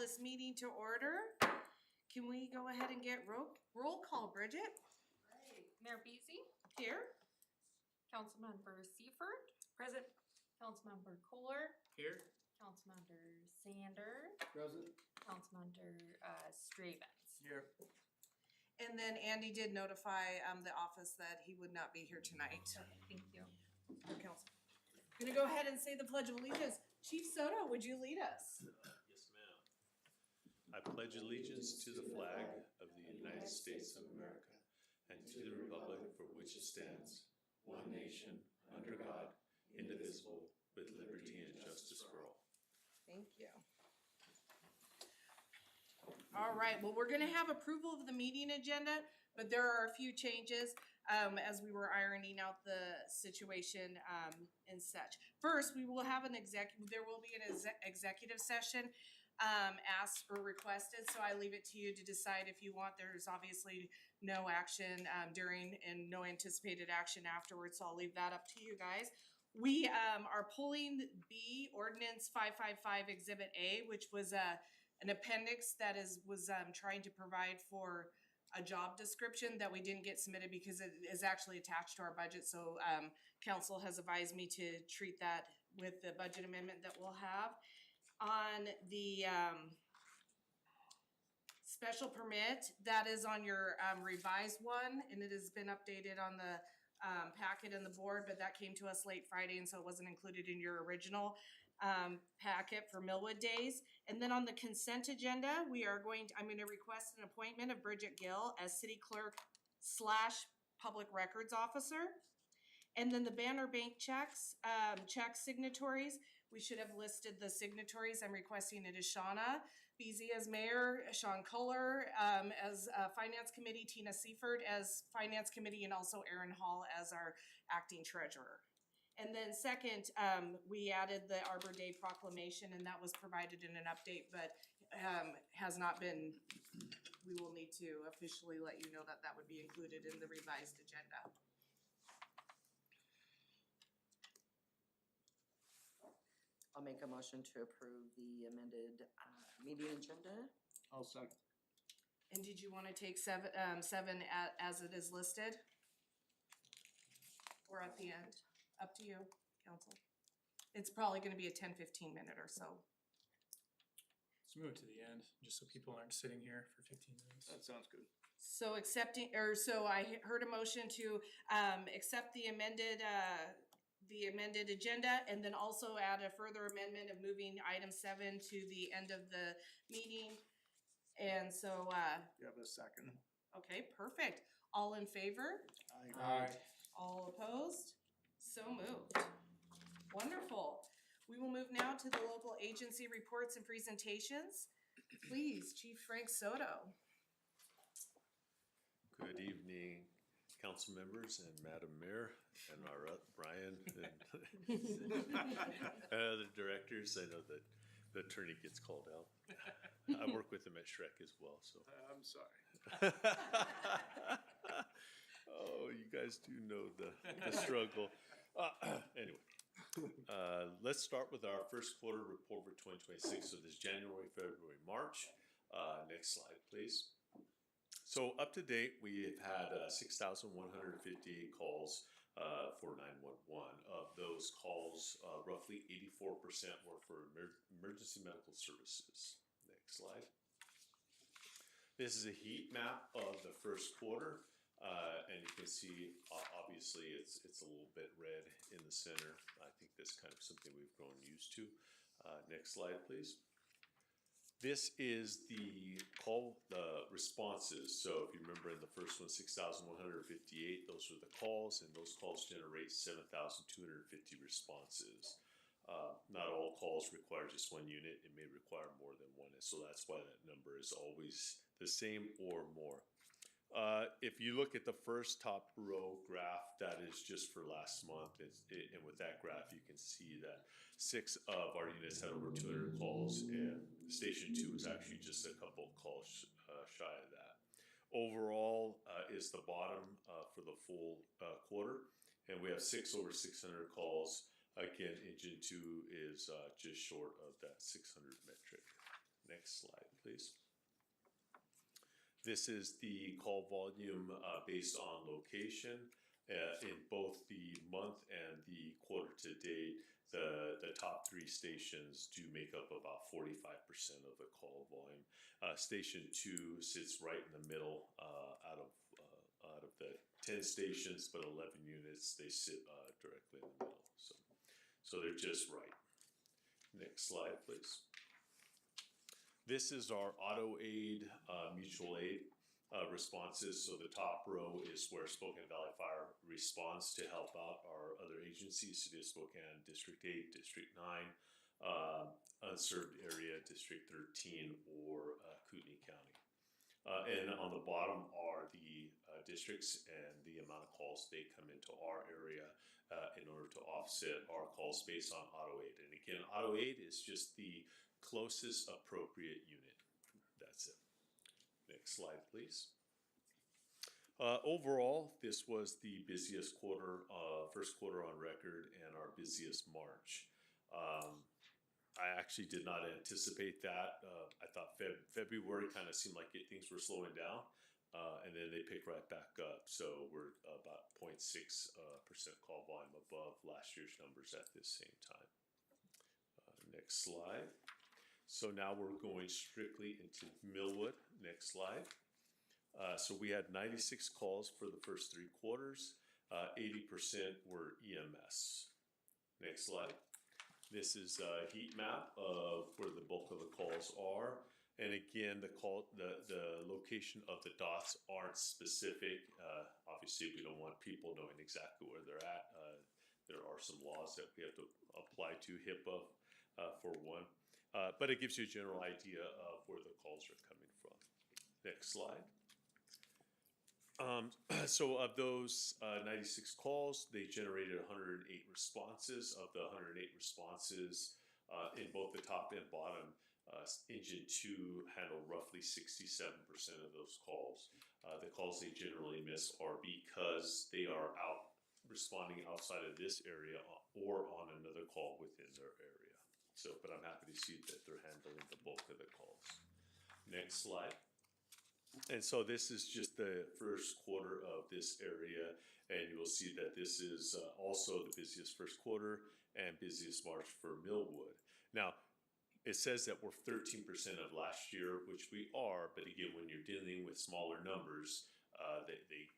this meeting to order. Can we go ahead and get roll call, Bridget? Right. Mayor Beasy, Here. Councilmember Seifert, Present. Councilmember Kohler, Here. Councilmember Sander, Present. Councilmember Stravens. Here. And then Andy did notify the office that he would not be here tonight. Thank you. For council. I'm gonna go ahead and say the Pledge of Allegiance. Chief Soto, would you lead us? Yes, ma'am. I pledge allegiance to the flag of the United States of America and to the republic for which it stands, one nation, under God, indivisible, with liberty and justice for all. Thank you. All right, well, we're gonna have approval of the meeting agenda, but there are a few changes as we were ironing out the situation and such. First, we will have there will be an executive session asked or requested, so I leave it to you to decide if you want. There's obviously no action during and no anticipated action afterwards, so I'll leave that up to you guys. We are pulling B, Ordinance 555 Exhibit A, which was an appendix that was trying to provide for a job description that we didn't get submitted because it is actually attached to our budget. So council has advised me to treat that with the budget amendment that we'll have. On the special permit, that is on your revised one, and it has been updated on the packet and the board, but that came to us late Friday, and so it wasn't included in your original packet for Millwood Days. And then on the consent agenda, I'm going to request an appointment of Bridget Gill as city clerk / public records officer. And then the Banner Bank checks, check signatories, we should have listed the signatories. I'm requesting it as Shauna Beasy as mayor, Sean Kohler as finance committee, Tina Seifert as finance committee, and also Aaron Hall as our acting treasurer. And then second, we added the Arbor Day proclamation, and that was provided in an update, but has not been, we will need to officially let you know that that would be included in the revised agenda. I'll make a motion to approve the amended meeting agenda. I'll second. And did you want to take seven as it is listed? Or at the end? Up to you, council. It's probably gonna be a 10-15 minute or so. Let's move it to the end, just so people aren't sitting here for 15 minutes. That sounds good. So I heard a motion to accept the amended agenda, and then also add a further amendment of moving item 7 to the end of the meeting. And so, You have a second. okay, perfect. All in favor? Aye. All opposed? So moved. Wonderful. We will move now to the local agency reports and presentations. Please, Chief Frank Soto. Good evening, council members and Madam Mayor and our Brian and the directors. I know that the attorney gets called out. I work with him at Shrek as well, so. I'm sorry. Oh, you guys do know the struggle. Anyway, let's start with our first quarter report for 2026. So this January, February, March. Next slide, please. So up to date, we have had 6,158 calls for 911. Of those calls, roughly 84% were for emergency medical services. Next slide. This is a heat map of the first quarter. And you can see, obviously, it's a little bit red in the center. I think that's kind of something we've grown used to. Next slide, please. This is the responses. So if you remember in the first one, 6,158, those were the calls, and those calls generate 7,250 responses. Not all calls require just one unit. It may require more than one, and so that's why that number is always the same or more. If you look at the first top row graph, that is just for last month, and with that graph you can see that 6 of our units had over 200 calls, and Station 2 was actually just a couple calls shy of that. Overall is the bottom for the full quarter, and we have 6 over 600 calls. Again, Engine 2 is just short of that 600 metric. Next slide, please. This is the call volume based on location. In both the month and the quarter to date, the top three stations do make up about 45% of the call volume. Station 2 sits right in the middle out of the 10 stations, but 11 units, they sit directly in the middle. So they're just right. Next slide, please. This is our auto aid, mutual aid responses. So the top row is where Spokane Valley Fire responds to help out our other agencies, City of Spokane, District 8, District 9, unserved area, District 13, or Kootenai County. And on the bottom are the districts and the amount of calls they come into our area in order to offset our calls based on auto aid. And again, auto aid is just the closest appropriate unit. That's it. Next slide, please. Overall, this was the busiest quarter, first quarter on record, and our busiest March. I actually did not anticipate that. I thought February kind of seemed like things were slowing down, and then they pick right back up. So we're about 0.6% call volume above last year's numbers at this same time. Next slide. So now we're going strictly into Millwood. Next slide. So we had 96 calls for the first 3 quarters. 80% were EMS. Next slide. This is a heat map of where the bulk of the calls are. And again, the location of the dots aren't specific. Obviously, we don't want people knowing exactly where they're at. There are some laws that we have to apply to, HIPAA for one. But it gives you a general idea of where the calls are coming from. Next slide. So of those 96 calls, they generated 108 responses. Of the 108 responses, in both the top and bottom, Engine 2 handled roughly 67% of those calls. The calls they generally miss are because they are out responding outside of this area or on another call within their area. So, but I'm happy to see that they're handling the bulk of the calls. Next slide. And so this is just the first quarter of this area, and you will see that this is also the busiest first quarter and busiest March for Millwood. Now, it says that we're 13% of last year, which we are, but again, when you're dealing with smaller numbers,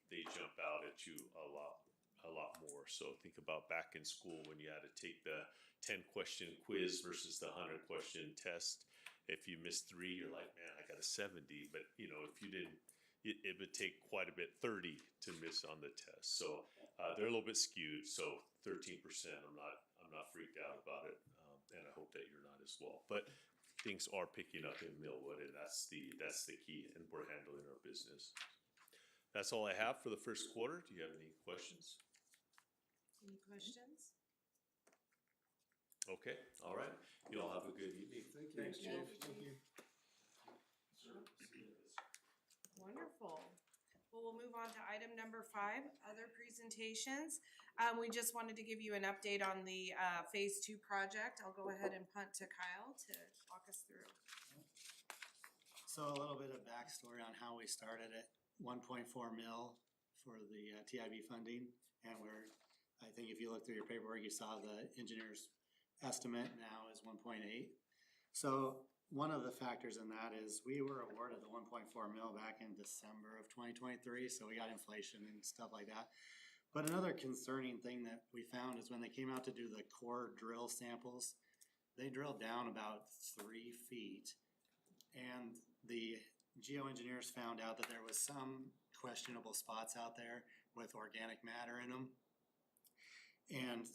they jump out at you a lot more. So think about back in school when you had to take the 10-question quiz versus the 100-question test. If you missed 3, you're like, man, I got a 70. But you know, if you didn't, it would take quite a bit, 30 to miss on the test. So they're a little bit skewed. So 13%, I'm not freaked out about it, and I hope that you're not as well. But things are picking up in Millwood, and that's the key, and we're handling our business. That's all I have for the first quarter. Do you have any questions? Any questions? Okay, all right. You all have a good evening. Thank you. Thanks, Chief. Thank you. Wonderful. Well, we'll move on to item number 5, other presentations. We just wanted to give you an update on the Phase 2 project. I'll go ahead and punt to Kyle to walk us through. So a little bit of backstory on how we started at 1.4 mil for the TIB funding, and I think if you look through your paperwork, you saw the engineer's estimate now is 1.8. So one of the factors in that is we were awarded the 1.4 mil back in December of 2023, so we got inflation and stuff like that. But another concerning thing that we found is when they came out to do the core drill samples, they drilled down about 3 feet, and the geoengineers found out that there was some questionable spots out there with organic matter in them. And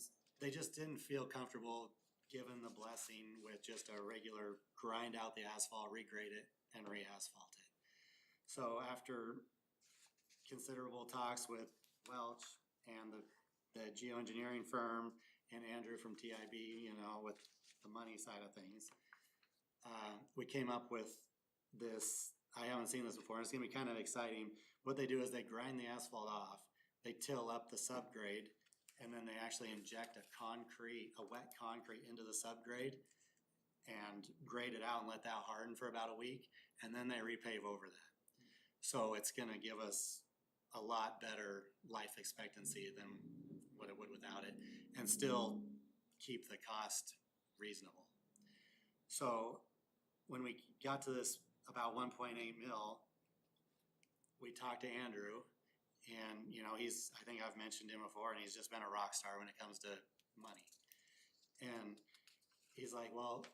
they just didn't feel comfortable given the blessing with just a regular grind out the asphalt, regrade it, and re-asphalt it. So after considerable talks with Welch and the geoengineering firm and Andrew from TIB, you know, with the money side of things, we came up with this. I haven't seen this before, and it's gonna be kind of exciting. What they do is they grind the asphalt off, they till up the subgrade, and then they actually inject a wet concrete into the subgrade, and grade it out and let that harden for about a week, and then they repave over that. So it's gonna give us a lot better life expectancy than what it would without it, and still keep the cost reasonable. So when we got to this about 1.8 mil, we talked to Andrew, and you know, I think I've mentioned him before, and he's just been a rock star when it comes to money. And he's like, well,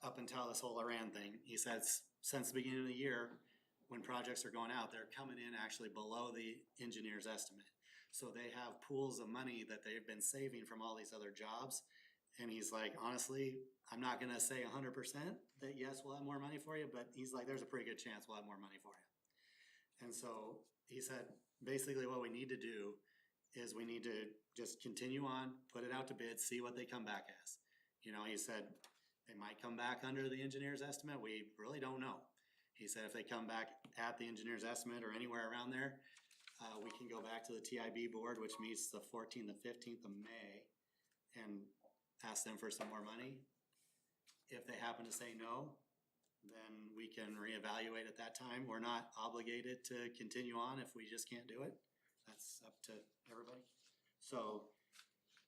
up until this whole Iran thing, he says, since the beginning of the year, when projects are going out, they're coming in actually below the engineer's estimate. So they have pools of money that they've been saving from all these other jobs. And he's like, honestly, I'm not gonna say 100% that yes, we'll have more money for you, but he's like, there's a pretty good chance we'll have more money for you. And so he said, basically what we need to do is we need to just continue on, put it out to bid, see what they come back as. You know, he said, they might come back under the engineer's estimate, we really don't know. He said if they come back at the engineer's estimate or anywhere around there, we can go back to the TIB board, which meets the 14th and 15th of May, and ask them for some more money. If they happen to say no, then we can reevaluate at that time. We're not obligated to continue on if we just can't do it. That's up to everybody. So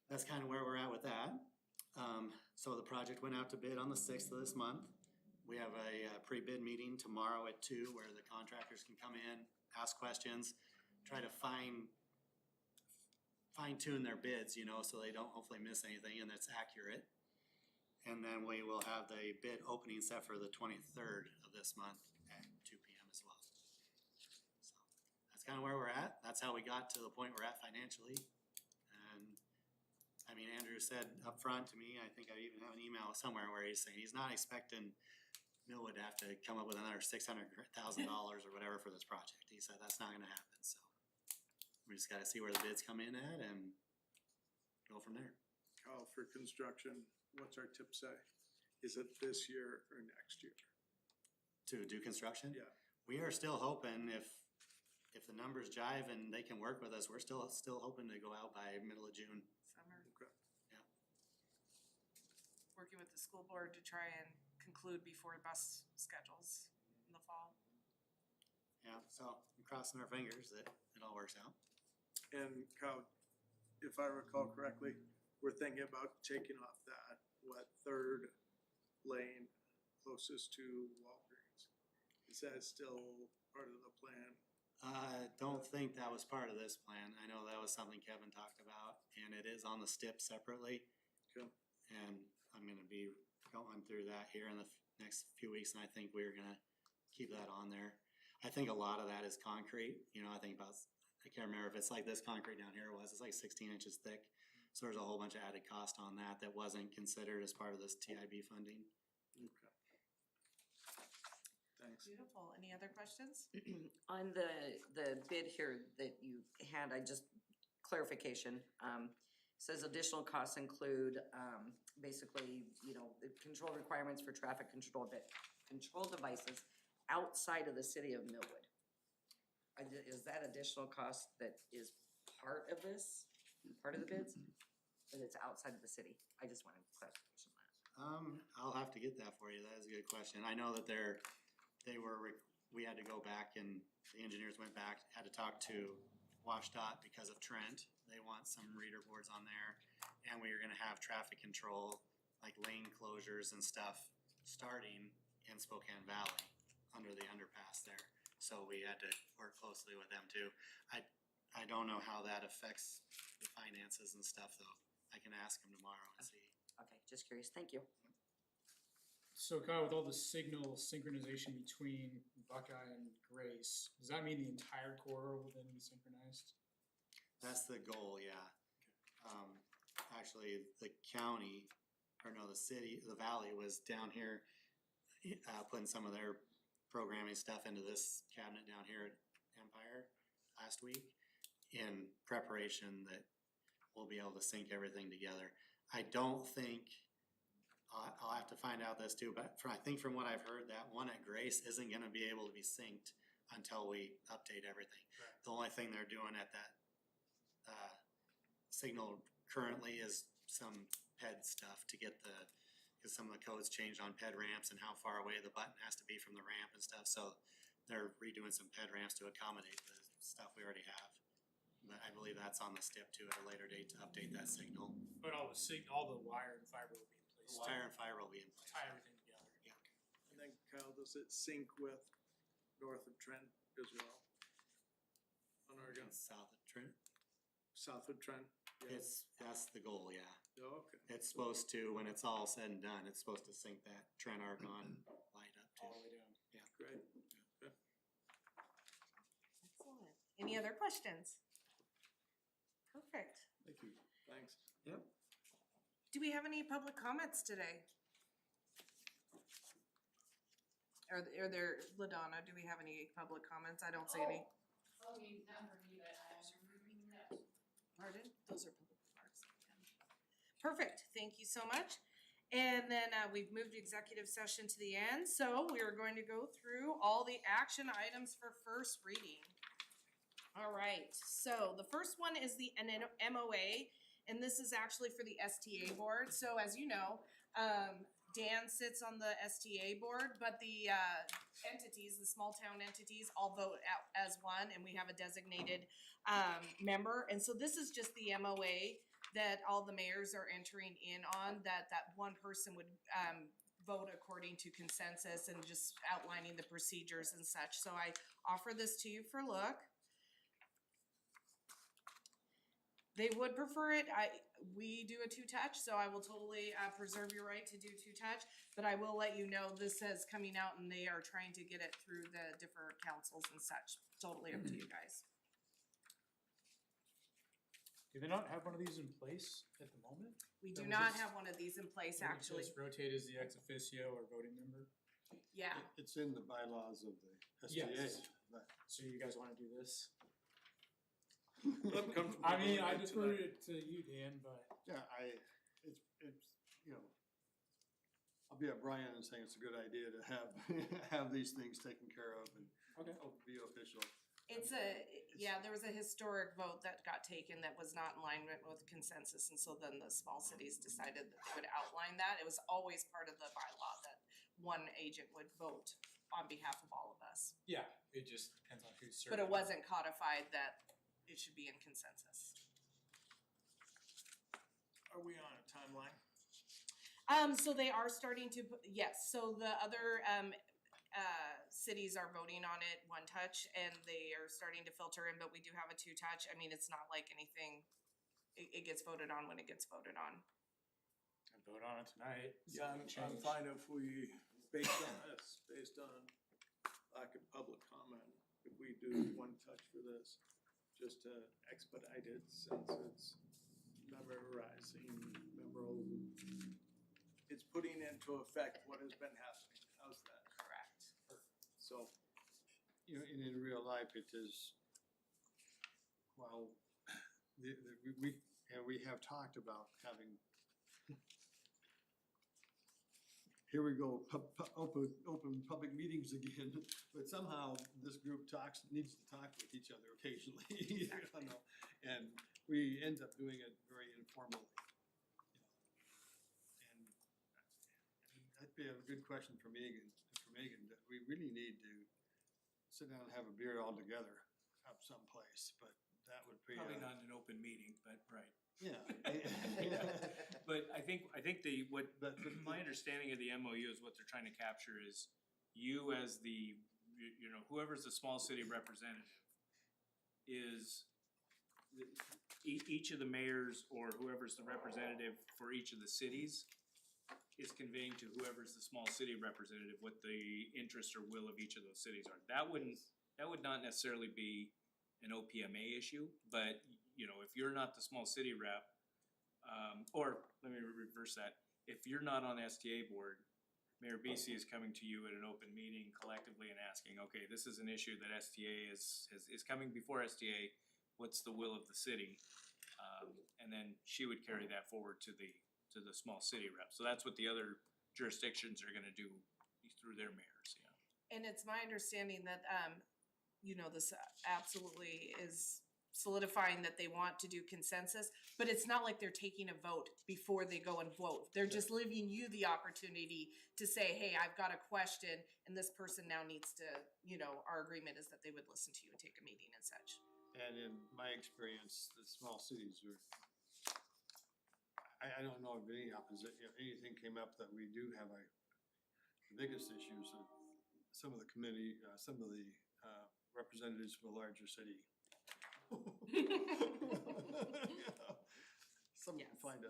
that's kind of where we're at with that. So the project went out to bid on the 6th of this month. We have a pre-bid meeting tomorrow at 2 where the contractors can come in, ask questions, try to fine tune their bids, you know, so they don't hopefully miss anything and it's accurate. And then we will have the bid opening set for the 23rd of this month at 2 p.m. as well. So that's kind of where we're at. That's how we got to the point we're at financially. And I mean, Andrew said up front to me, I think I even have an email somewhere where he's saying he's not expecting Millwood to have to come up with another $600,000 or whatever for this project. He said that's not gonna happen, so we just gotta see where the bids come in at and go from there. Kyle, for construction, what's our tip say? Is it this year or next year? To do construction? Yeah. We are still hoping if the numbers jive and they can work with us, we're still hoping to go out by middle of June. Summer. Okay. Working with the school board to try and conclude before bus schedules in the fall. Yeah, so I'm crossing our fingers that it all works out. And Kyle, if I recall correctly, we're thinking about taking off that, third lane closest to Walgreens. Is that still part of the plan? I don't think that was part of this plan. I know that was something Kevin talked about, and it is on the STIP separately. Okay. And I'm gonna be going through that here in the next few weeks, and I think we're gonna keep that on there. I think a lot of that is concrete, you know, I can't remember if it's like this concrete down here was, it's like 16 inches thick. So there's a whole bunch of added cost on that wasn't considered as part of this TIB funding. Okay. Thanks. Beautiful. Any other questions? On the bid here that you had, clarification, says additional costs include, basically, you know, the control requirements for traffic control devices outside of the city of Millwood. Is that additional cost that is part of this, part of the bids? That it's outside of the city? I just wanted clarification on that. I'll have to get that for you. That is a good question. I know that we had to go back and the engineers went back, had to talk to WashDOT because of Trent. They want some reader boards on there. And we are gonna have traffic control, like lane closures and stuff, starting in Spokane Valley under the underpass there. So we had to work closely with them too. I don't know how that affects the finances and stuff though. I can ask them tomorrow and see. Okay, just curious. Thank you. So Kyle, with all the signal synchronization between Buckeye and Grace, does that mean the entire corridor will then be synchronized? That's the goal, yeah. Actually, the county, the city, the valley was down here, putting some of their programming stuff into this cabinet down here at Empire last week in preparation that we'll be able to sync everything together. I don't think, I'll have to find out this too, but I think from what I've heard, that one at Grace isn't gonna be able to be synced until we update everything. Right. The only thing they're doing at that signal currently is some PED stuff to get cause some of the codes changed on ped ramps and how far away the button has to be from the ramp and stuff, so they're redoing some ped ramps to accommodate the stuff we already have. But I believe that's on the step too at a later date to update that signal. But all the wire and fiber will be in place. Wire and fiber will be in place. Tie everything together. And then Kyle, does it sync with north of Trent as well? On Oregon, South of Trent, south of Trent? Yeah. that's the goal, yeah. Oh, okay. It's supposed to, when it's all said and done, it's supposed to sync that Trent Argon line up All too. the way down. Great. Excellent. Any other questions? Perfect. Thank you. Thanks. Do we have any public comments today? Are there, LaDonna, do we have any public comments? I don't see any. Oh, you, not for me, but no. Pardon? Those are public remarks. Perfect, thank you so much. And then we've moved executive session to the end, so we are going to go through all the action items for first reading. All right, so the first one is the MOA, and this is actually for the STA board. So as you know, Dan sits on the STA board, but the entities, the small town entities, all vote out as one, and we have a designated member. And so this is just the MOA that all the mayors are entering in on, that one person would vote according to consensus and just outlining the procedures and such. So I offer this to you for look. They would prefer it, we do a two-touch, so I will totally preserve your right to do two-touch, but I will let you know this is coming out and they are trying to get it through the different councils and such. Totally up to you guys. Do they not have one of these in place at the moment? We So do we not just- have one of these in place, Would it actually. just rotate as the ex officio or voting member? Yeah, It's in the bylaws of the STA. Yes. but- So you guys wanna do this? I'm comfortable I mean, doing I it defer tonight. it to you, Dan, but Yeah, it's, you know, I'll be at Brian and saying it's a good idea to have, have these things taken care of and okay. be official. it's there was a historic vote that got taken that was not in alignment with consensus, and so then the small cities decided that they would outline that. It was always part of the bylaw that one agent would vote on behalf of all of us. Yeah, it just depends on who's serving. But it wasn't codified that it should be in consensus. Are we on a timeline? So they are starting to, yes, so the other, cities are voting on it one touch and they are starting to filter in, but we do have a two touch. I mean, it's not like anything, it gets voted on when it gets voted on. And vote on it tonight. Yeah, I'm Change. fine if we, based on this, based on lack of public comment, if we do one touch for this, just to expedite it since it's it's putting into effect what has been happening. How's that? Correct. So, You know, and in real life, it is, well, we have talked about having, here we go, open public meetings again, but somehow this group needs to talk with each other occasionally, you know, and we end up doing it very informally. And that'd be a good question for Megan, that we really need to sit down and have a beer all together up someplace, but that would be. Probably not an open meeting, but right. Yeah. But I think my understanding of the MOU is what they're trying to capture is you as the, you know, whoever's the small city representative is each of the mayors or whoever's the representative for each of the cities is conveying to whoever's the small city representative what the interest or will of each of those cities are. That would not necessarily be an OPMA issue, but you know, if you're not the small city rep, or let me reverse that, if you're not on the STA board, Mayor BC is coming to you at an open meeting collectively and asking, okay, this is an issue that STA is coming before STA, what's the will of the city? And then she would carry that forward to the small city rep. So that's what the other jurisdictions are gonna do through their mayors, yeah. And it's my understanding that, you know, this absolutely is solidifying that they want to do consensus, but it's not like they're taking a vote before they go and vote. They're just leaving you the opportunity to say, hey, I've got a question, and this person now needs to, our agreement is that they would listen to you and take a meeting and such. And in my experience, the small cities are, I don't know if any if anything came up that we do have the biggest issues of some of the committee, some of the representatives of a larger city. Some Yes. find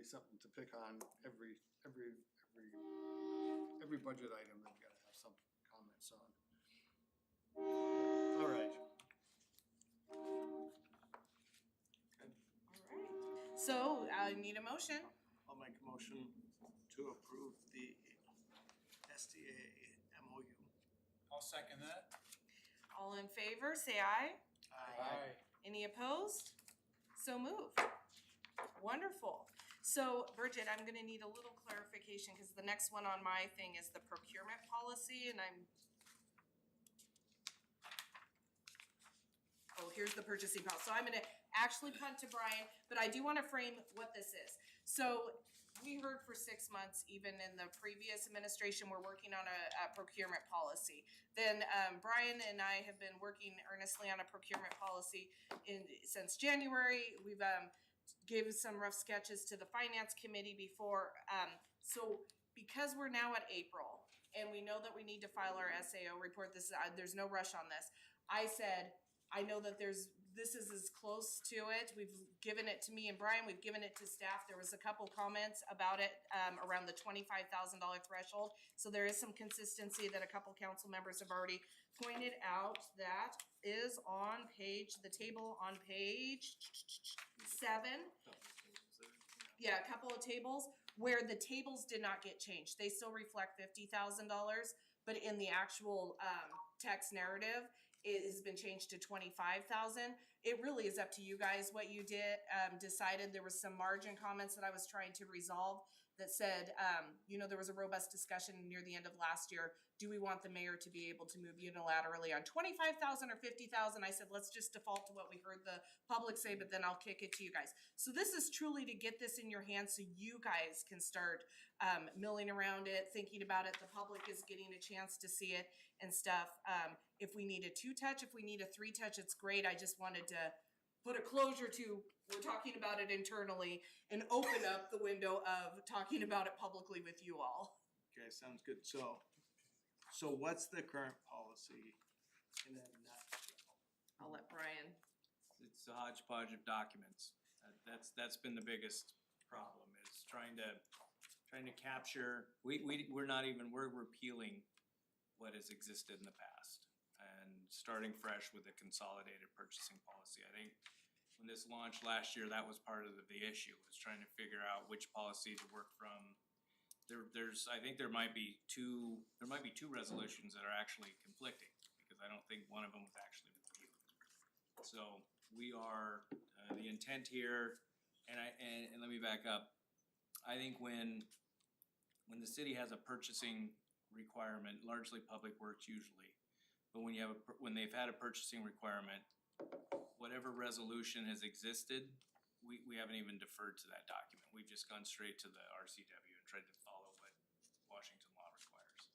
something to pick on every budget item, they've gotta have some comments on. All right. Alright, so I need a motion. I'll make a motion to approve the STA MOU. I'll second that. All in favor, say aye. Aye. Any opposed? So moved. Wonderful. So Bridget, I'm gonna need a little clarification, because the next one on my thing is the procurement policy, and here's the purchasing policy. So I'm gonna actually punt to Brian, but I do wanna frame what this is. So we heard for 6 months, even in the previous administration, we're working on a procurement policy. Then Brian and I have been working earnestly on a procurement policy since January. We've given some rough sketches to the finance committee before. So because we're now at April and we know that we need to file our SAO report, there's no rush on this. I said, I know that this is as close to it. We've given it to me and Brian, we've given it to staff. There was a couple comments about it around the $25,000 threshold. So there is some consistency that a couple council members have already pointed out. That is on the table on page 7. Yeah, a couple of tables where the tables did not get changed. They still reflect $50,000, but in the actual text narrative, it has been changed to 25,000. It really is up to you guys what you decided. There was some margin comments that I was trying to resolve that said, there was a robust discussion near the end of last year. Do we want the mayor to be able to move unilaterally on 25,000 or 50,000? I said, let's just default to what we heard the public say, but then I'll kick it to you guys. So this is truly to get this in your hands so you guys can start milling around it, thinking about it. The public is getting a chance to see it and stuff. If we need a 2-touch, if we need a 3-touch, it's great. I just wanted to put a closure to, we're talking about it internally, and open up the window of talking about it publicly with you all. Okay, sounds good. So what's the current policy in a nutshell? I'll let Brian. It's a hodgepodge of documents. That's been the biggest problem, is trying to capture, we're repealing what has existed in the past and starting fresh with a consolidated purchasing policy. I think when this launched last year, that was part of the issue, was trying to figure out which policy to work from. I think there might be two resolutions that are actually conflicting, because I don't think one of them was actually repealed. So we are, the intent here, and let me back up. I think when the city has a purchasing requirement, largely Public Works usually, but when they've had a purchasing requirement, whatever resolution has existed, we haven't even deferred to that document. We've just gone straight to the RCW and tried to follow what Washington law requires.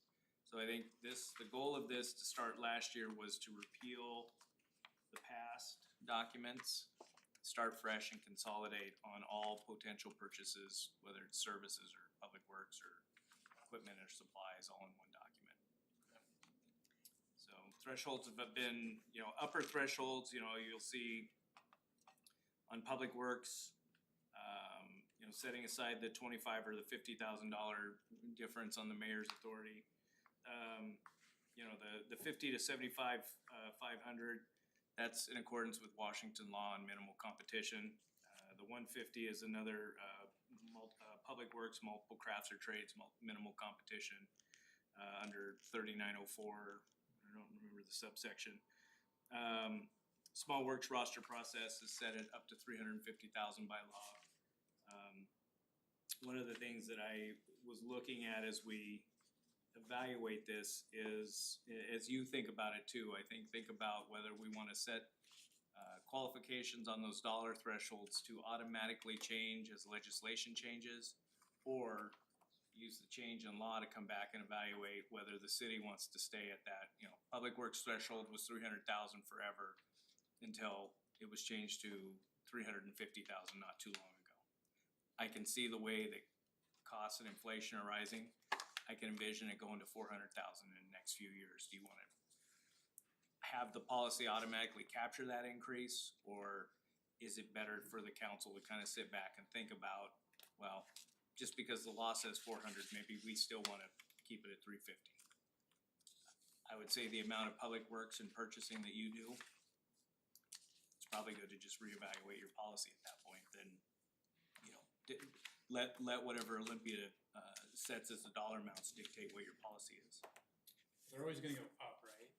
So I think the goal of this to start last year was to repeal the past documents, start fresh and consolidate on all potential purchases, whether it's services or Public Works or equipment or supplies, all in one document. So thresholds have been, upper thresholds, you'll see on Public Works, setting aside the $25,000 or the $50,000 difference on the mayor's authority. The 50 to 75, 500, that's in accordance with Washington law and minimal competition. The 150 is another Public Works, multiple crafts or trades, minimal competition under 3904. I don't remember the subsection. Small Works roster process is set at up to $350,000 by law. One of the things that I was looking at as we evaluate this is, as you think about it too, I think about whether we want to set qualifications on those dollar thresholds to automatically change as legislation changes, or use the change in law to come back and evaluate whether the city wants to stay at that, you know, public works threshold was 300,000 forever until it was changed to 350,000 not too long ago. I can see the way that costs and inflation are rising. I can envision it going to 400,000 in the next few years. Do you wanna have the policy automatically capture that increase? Or is it better for the council to kind of sit back and think about, well, just because the law says 400, maybe we still wanna keep it at 350? I would say the amount of public works and purchasing that you do, it's probably good to just reevaluate your policy at that point, then, you know, let whatever Olympia sets as the dollar amounts dictate what your policy is. They're always gonna go up, right?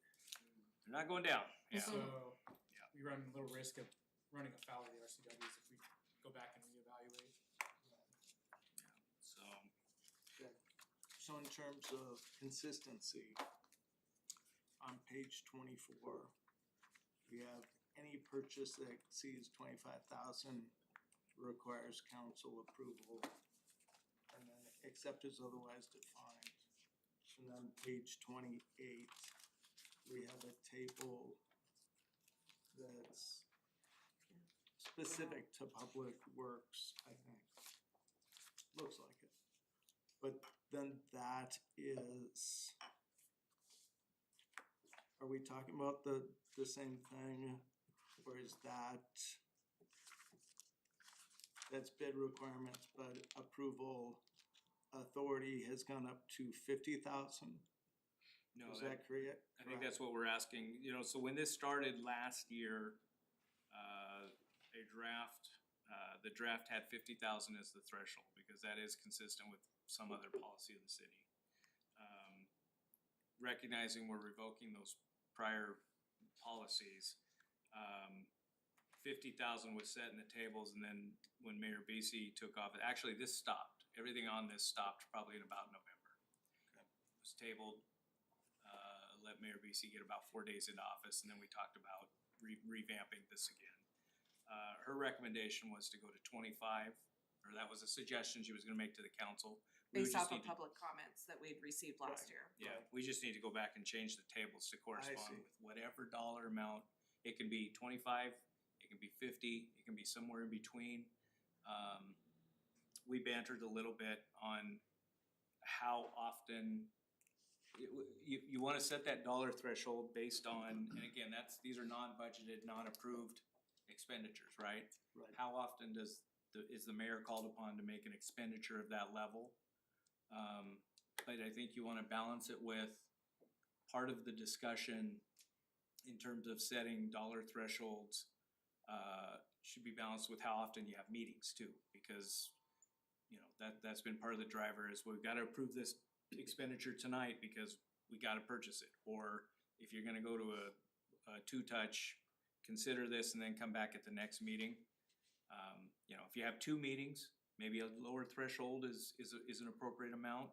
They're not going down, yeah. So, Yeah. we run a little risk of running afoul of the RCWs if we go back and reevaluate. So, So in terms of consistency, on page 24, we have any purchase that exceeds 25,000 requires council approval. And then except as otherwise defined. And then page 28, we have a table that's specific to public works, I think. Looks like it. But then that is, are we talking about the same thing? Or is that's bid requirements, but approval authority has gone up to 50,000? no, Is that correct? I think that's what we're asking, you know, so when this started last year, the draft had 50,000 as the threshold, because that is consistent with some other policy of the city. Recognizing we're revoking those prior policies, 50,000 was set in the tables, and then when Mayor Beasley took off, actually this stopped, everything on this stopped probably in about November. Okay. It was tabled, let Mayor Beasley get about 4 days into office, and then we talked about revamping this again. Her recommendation was to go to 25, or that was a suggestion she was gonna make to the council. We would Based just off of need to- public comments that we'd received last Right. year. Yeah, we just need to go back and change the tables to correspond see. with whatever dollar amount. It can be 25, it can be 50, it can be somewhere in between. We bantered a little bit on how often you wanna set that dollar threshold based on, and again, these are non-budgeted, non-approved expenditures, right? Right. How often is the mayor called upon to make an expenditure of that level? But I think you wanna balance it with part of the discussion in terms of setting dollar thresholds, should be balanced with how often you have meetings too, because, you know, that's been part of the driver is we've gotta approve this expenditure tonight because we gotta purchase it. Or if you're gonna go to a two-touch, consider this and then come back at the next meeting. You know, if you have 2 meetings, maybe a lower threshold is an appropriate amount.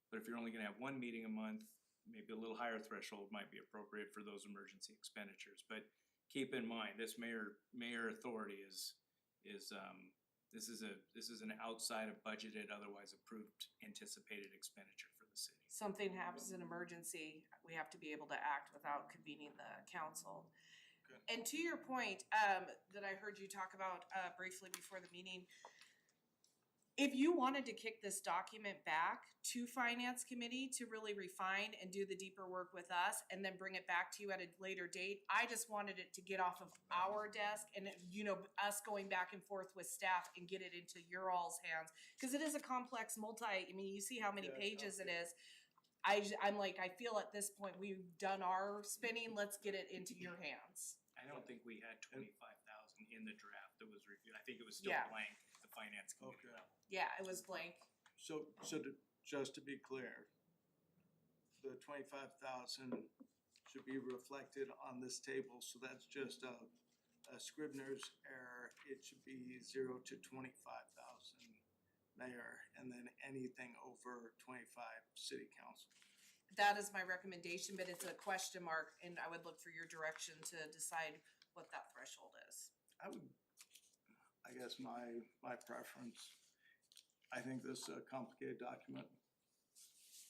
But if you're only gonna have 1 meeting a month, maybe a little higher threshold might be appropriate for those emergency expenditures. But keep in mind, this mayor authority is this is an outside of budgeted, otherwise approved, anticipated expenditure for the city. Something happens in emergency, we have to be able to act without convening the council. Okay. And to your point, that I heard you talk about, briefly before the meeting, if you wanted to kick this document back to finance committee to really refine and do the deeper work with us and then bring it back to you at a later date, I just wanted it to get off of our desk and, you know, us going back and forth with staff and get it into your all's hands. Cause it is a complex I mean, you see how many Yeah, it's pages it is. I'm like, I feel at this point, we've done our spinning, let's get it into your hands. I don't think we had 25,000 in the draft that was reviewed. I think it was still Yeah. blank at the finance committee Okay. level. Yeah, it was blank. So just to be clear, the 25,000 should be reflected on this table, so that's just a Scribner's error. It should be 0 to 25,000 mayor, and then anything over 25 city council. That is my recommendation, but it's a question mark, and I would look for your direction to decide what that threshold is. I would, I guess my preference, I think this is a complicated document.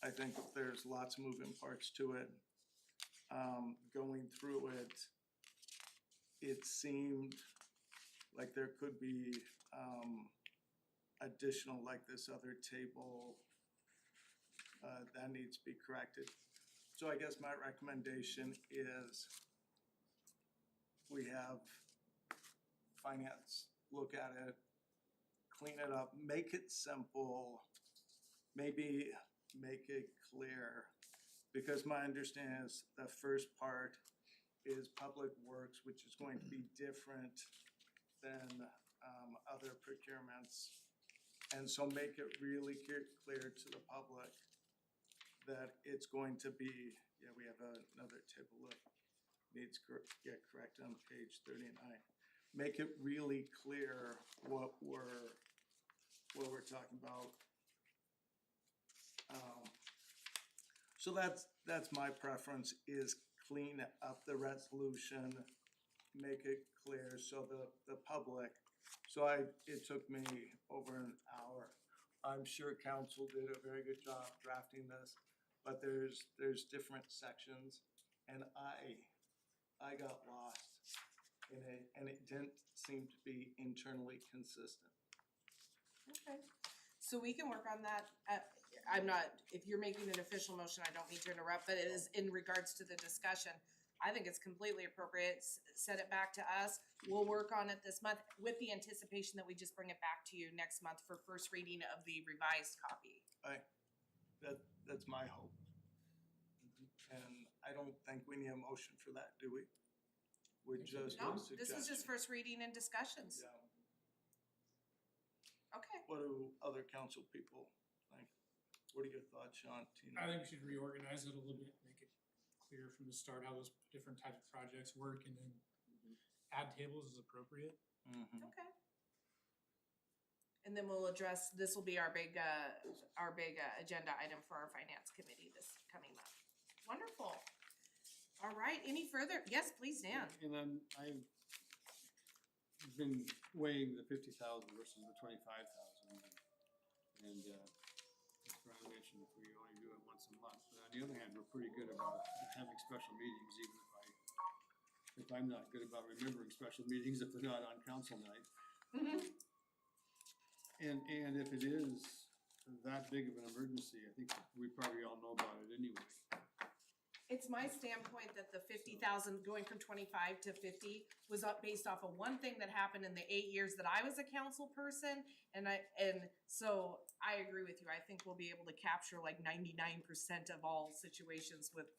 I think there's lots of moving parts to it. Going through it, it seemed like there could be, additional, like this other table, that needs to be corrected. So I guess my recommendation is we have finance look at it, clean it up, make it simple, maybe make it clear. Because my understanding is the first part is public works, which is going to be different than other procurements. And so make it really clear to the public that it's going to be, yeah, we have another table that needs get corrected on page 39. Make it really clear what we're talking about. So that's my preference, is clean up the resolution, make it clear so the public, so it took me over an hour. I'm sure council did a very good job drafting this, but there's different sections, and I got lost in it, and it didn't seem to be internally consistent. Okay. So we can work on that. I'm not, if you're making an official motion, I don't mean to interrupt, but it is in regards to the discussion. I think it's completely appropriate. Send it back to us. We'll work on it this month with the anticipation that we just bring it back to you next month for first reading of the revised copy. That's my hope. And I don't think we need a motion for that, do we? We just No, a this is just suggestion. first reading and discussions. Yeah. Okay. What do other council people think? What are your thoughts, Sean, Tina? I think we should reorganize it a little bit, make it clear from the start how those different types of projects work, and then add tables as appropriate. Mhm. Okay. And then we'll address, this will be our big agenda item for our finance committee this coming month. Wonderful. All right, any further? Yes, please, Dan. And then I've been weighing the 50,000 versus the 25,000. And, as Brian mentioned, if we only do it once a month, but on the other hand, we're pretty good about having special meetings, even if I'm not good about remembering special meetings if they're not on council night. And if it is that big of an emergency, I think we probably all know about it anyway. It's my standpoint that the 50,000 going from 25 to 50 was up based off of one thing that happened in the 8 years that I was a council person. And so I agree with you. I think we'll be able to capture like 99% of all situations with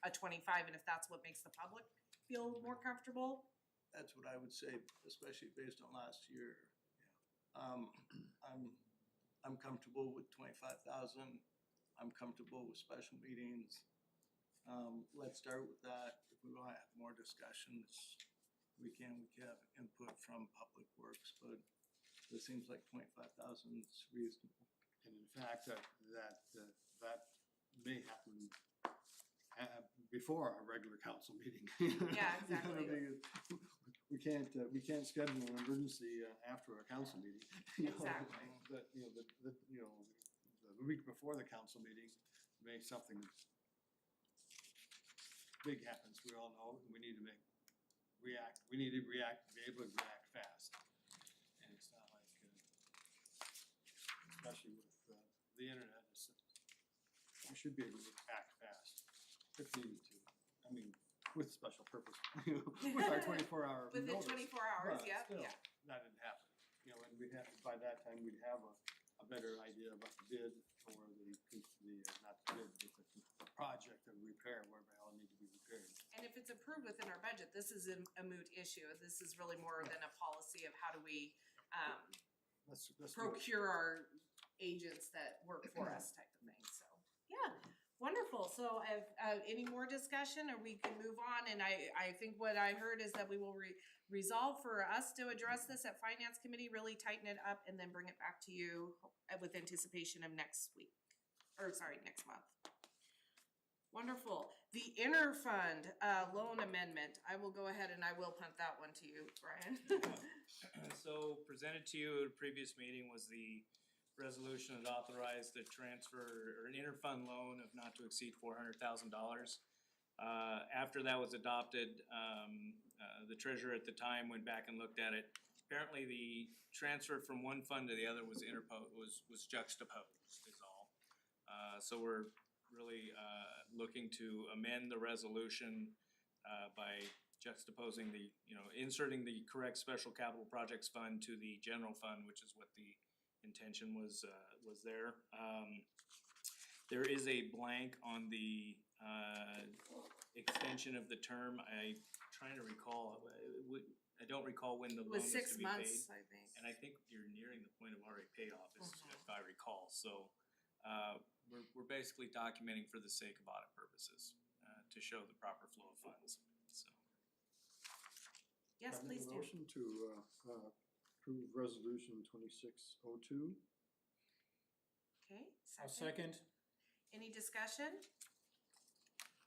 a 25. And if that's what makes the public feel more comfortable. That's what I would say, especially based on last year. I'm comfortable with 25,000. I'm comfortable with special meetings. Let's start with that. If we want to have more discussions, we can have input from Public Works, but it seems like 25,000 is reasonable. And in fact, that may happen before our regular council meeting. Yeah, exactly. We can't schedule an emergency after our council meeting. Exactly. But, the week before the council meeting, may something big happens, we all know, and we need to be able to react fast. And it's not like, especially with the internet, we should be able to act fast if needed to. I mean, with special purpose, with our 24-hour Within notice. 24 hours, But yeah, still, yeah. that didn't happen. And we'd have, by that time, we'd have a better idea about the bid or not the bid, but the project of repair, where they all need to be repaired. And if it's approved within our budget, this is a moot issue. This is really more than a policy of how do we Let's do it. procure our agents that work for us type of thing, so, yeah, wonderful. So any more discussion, or we can move on? And I think what I heard is that we will resolve for us to address this at Finance Committee, really tighten it up, and then bring it back to you with anticipation of next month. Wonderful. The interfund, loan amendment, I will go ahead and I will punt that one to you, Brian. So presented to you at a previous meeting was the resolution that authorized the transfer or an interfund loan of not to exceed $400,000. After that was adopted, the treasurer at the time went back and looked at it. Apparently, the transfer from one fund to the other was was juxtaposed is all. So we're really looking to amend the resolution by juxtaposing the, inserting the correct special capital projects fund to the general fund, which is what the intention was there. There is a blank on the extension of the term. I'm trying to recall, I don't recall when the It loan was is to 6 be paid. months, I think. And I think you're nearing the point of already payoff, if I recall, so, we're basically documenting for the sake of audit purposes, to show the proper flow of funds, so. Yes, I make please a do. motion to approve resolution 2602. Okay, I'll second. Any discussion?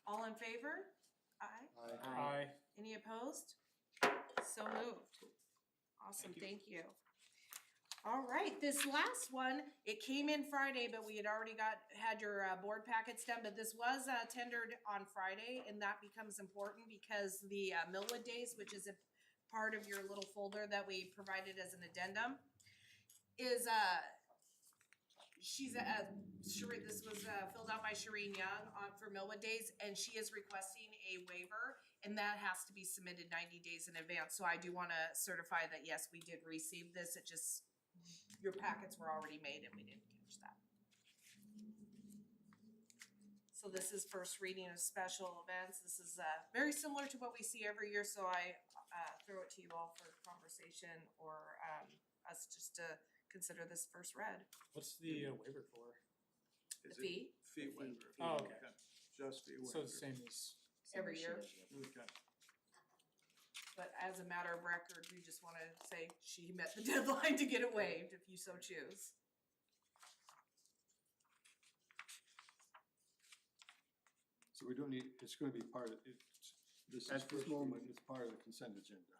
All in favor? Aye. Aye. Any opposed? So moved. Awesome, thank you. All right, this last one, it came in Friday, but we had already had your board packets done, but this was tendered on Friday, and that becomes important because the Millwood Days, which is a part of your little folder that we provided as an addendum, is this was filled out by Shireen Young for Millwood Days, and she is requesting a waiver, and that has to be submitted 90 days in advance. So I do want to certify that, yes, we did receive this. It just, your packets were already made and we didn't catch that. So this is first reading of special events. This is very similar to what we see every year, so I throw it to you all for conversation or us just to consider this first read. What's the waiver for? Is The it fee? Fee waiver. Oh, okay. Just fee So waiver. it's the same as, Every year. Okay. But as a matter of record, we just want to say she met the deadline to get it waived if you so choose. So we don't need, it's gonna be part of, at this moment, it's part of the consent agenda.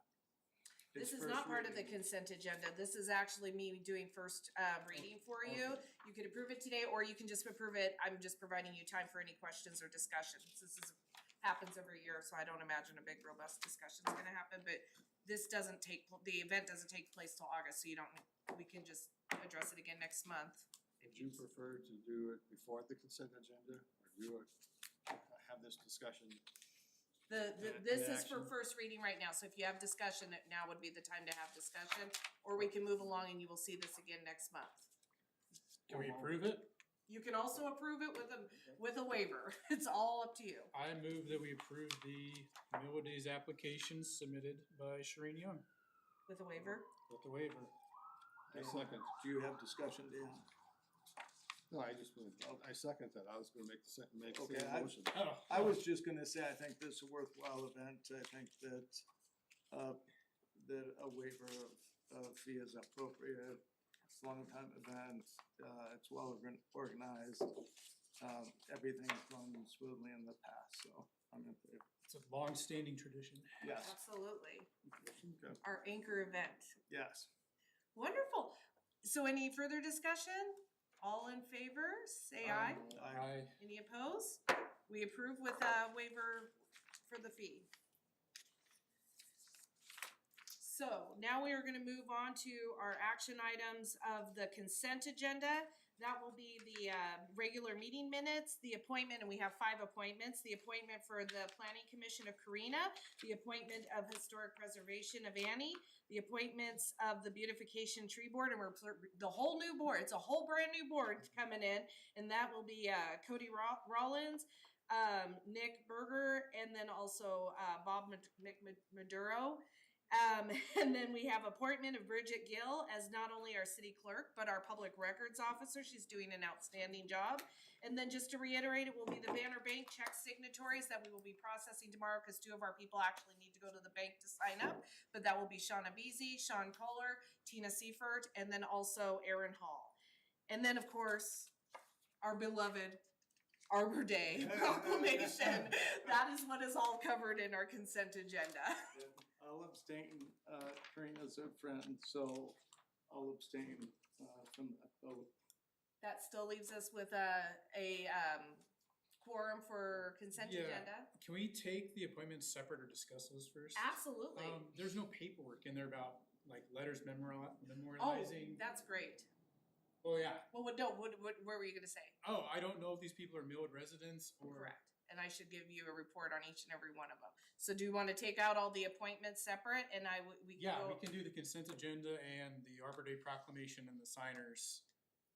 This is It's not first part of the reading. consent agenda. This is actually me doing first reading for you. You could approve it today, or you can just approve it. I'm just providing you time for any questions or discussions. Happens every year, so I don't imagine a big robust discussion is gonna happen, but this doesn't the event doesn't take place till August, so we can just address it again next month. Would you prefer to do it before the consent agenda, or do it, have this discussion? This is for first reading right now, so if you have discussion, now would be the time to have discussion, or we can move along and you will see this again next month. can we approve it? You can also approve it with a waiver. It's all up to you. I move that we approve the Millwood Days application submitted by Shireen Young With a waiver? with the waiver. I second. Do you have discussion, Dan? No, I second that. I was gonna make the Okay, same motion. Oh, I was just gonna say, I think this is a worthwhile event. I think that a waiver of fee is appropriate. It's a long time event, it's well organized. Everything's gone smoothly in the past, so I'm in favor. it's a long-standing tradition. Yes, Absolutely. okay, Our anchor event. yes. Wonderful. So any further discussion? All in favor, say aye. Aye. Any opposed? We approve with a waiver for the fee. So now we are gonna move on to our action items of the consent agenda. That will be the regular meeting minutes, the appointment, and we have 5 appointments. The appointment for the Planning Commission of Karina, the appointment of Historic Preservation of Annie, the appointments of the Beautification Tree Board, and the whole new board. It's a whole brand new board coming in, and that will be Cody Rollins, Nick Berger, and then also Bob Maduro. And then we have appointment of Bridget Gill as not only our city clerk, but our public records officer. She's doing an outstanding job. And then just to reiterate, it will be the Banner Bank check signatories that we will be processing tomorrow because 2 of our people actually need to go to the bank to sign up. But that will be Shauna Beasy, Sean Kohler, Tina Seifert, and then also Aaron Hall. And then, of course, our beloved Arbor Day proclamation. That is what is all covered in our consent agenda. I'll abstain, Karina's a friend, so I'll abstain, from that vote. That still leaves us with a quorum for consent Yeah. agenda. Can we take the appointments separate or discuss those first? Absolutely. There's no paperwork in there about like letters Oh, memorializing. that's great. Oh, yeah. Well, what were you gonna say? Oh, I don't know if these people are Millwood residents or. Correct. And I should give you a report on each and every one of them. So do you want to take out all the appointments separate and we can Yeah, go? we can do the consent agenda and the Arbor Day proclamation and the signers.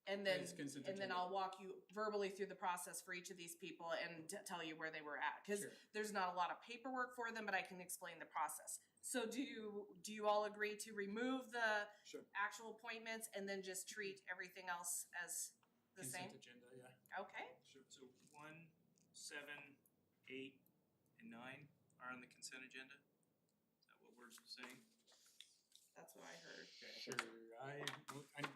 And then, It's consent and then agenda. I'll walk you verbally through the process for each of these people and tell you where they were at. Cause Sure. there's not a lot of paperwork for them, but I can explain the process. So do you all agree to remove the Sure. actual appointments and then just treat everything else as the same? Consent agenda, yeah. Okay, So 1, 7, 8, and 9 are on the consent agenda? Is that what we're saying? that's what I heard. Sure, I 7.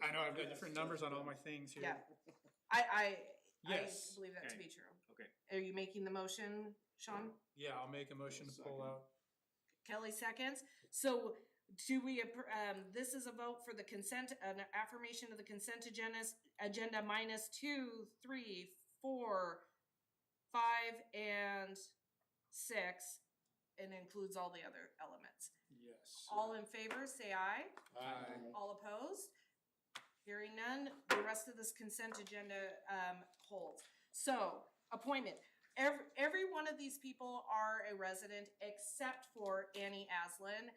I know I've got different numbers on all my things here. Yeah. I Yes. believe that to Okay. be true. Okay. Are you making the motion, Sean? Yeah, I'll make a motion to pull Second. out. Kelly seconds. So do we, this is a vote for the consent, an affirmation of the consent agenda minus 2, 3, 4, 5, and 6, and includes all the other elements. Yes. All in favor, say aye. Aye. All opposed? Hearing none, the rest of this consent agenda holds. So, appointment. Every one of these people are a resident except for Annie Aslin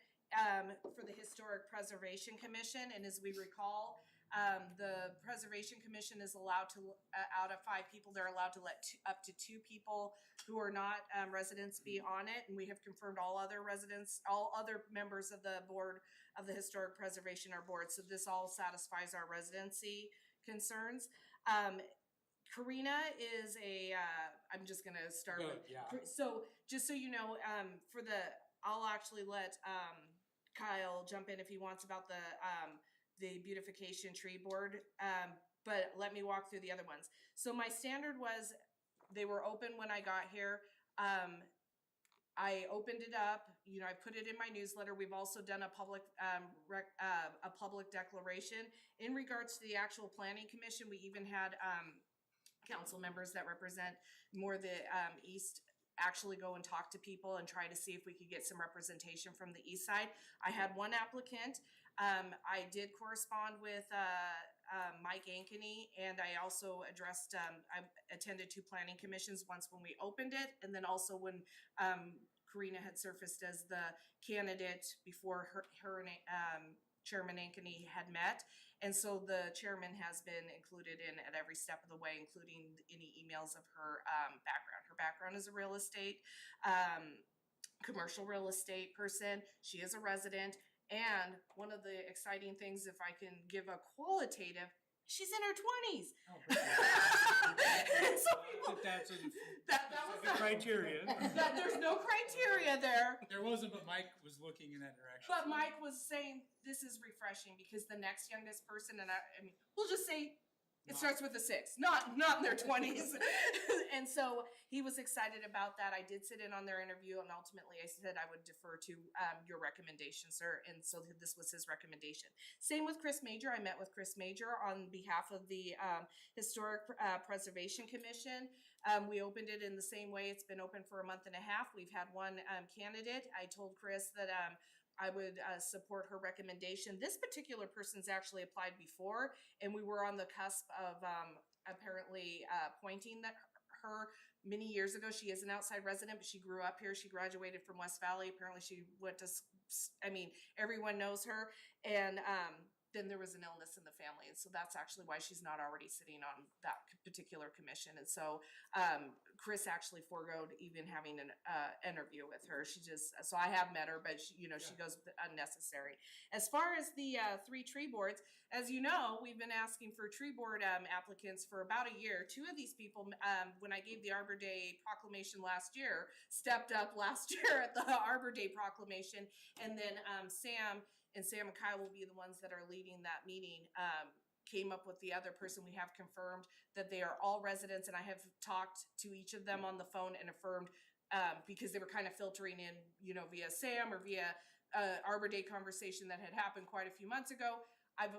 for the Historic Preservation Commission. And as we recall, the Preservation Commission is allowed to, out of 5 people, they're allowed to let up to 2 people who are not residents be on it. And we have confirmed all other residents, all other members of the board of the Historic Preservation are board. So this all satisfies our residency concerns. Karina is I'm just gonna start with. Good, yeah. So, just so you know, I'll actually let, Kyle jump in if he wants about the beautification tree board. But let me walk through the other ones. So my standard was, they were open when I got here. I opened it up, I put it in my newsletter. We've also done a public, a public declaration. In regards to the actual planning commission, we even had, council members that represent more the east actually go and talk to people and try to see if we could get some representation from the east side. I had one applicant. I did correspond with Mike Ankeny, and I also addressed, I attended 2 planning commissions, once when we opened it, and then also when Karina had surfaced as the candidate before her and Chairman Ankeny had met. And so the chairman has been included in at every step of the way, including any emails of her background. Her background is a real estate, commercial real estate person. She is a resident. And one of the exciting things, if I can give a qualitative, she's in her 20s. And so people, That's that was the criteria. that there's no criteria there. There wasn't, but Mike was looking in that direction. But Mike was saying this is refreshing because the next youngest person, and I mean, we'll just say it starts with a 6, not in their 20s. And so he was excited about that. I did sit in on their interview, and ultimately I said I would defer to your recommendation, sir. And so this was his recommendation. Same with Chris Major. I met with Chris Major on behalf of the Historic Preservation Commission. We opened it in the same way. It's been open for a month and a half. We've had one candidate. I told Chris that I would support her recommendation. This particular person's actually applied before, and we were on the cusp of apparently appointing her many years ago. She is an outside resident, but she grew up here. She graduated from West Valley. Apparently she went to, everyone knows her. And then there was an illness in the family. And so that's actually why she's not already sitting on that particular commission. And so Chris actually forgoed even having an interview with her. So I have met her, but she goes unnecessary. As far as the 3 tree boards, as you know, we've been asking for tree board applicants for about a year. 2 of these people, when I gave the Arbor Day proclamation last year, stepped up last year at the Arbor Day proclamation. And then Sam and Kyle will be the ones that are leading that meeting. came up with the other person, we have confirmed that they are all residents, and I have talked to each of them on the phone and affirmed, because they were kind of filtering in, you know, via Sam or via Arbor Day conversation that had happened quite a few months ago. I've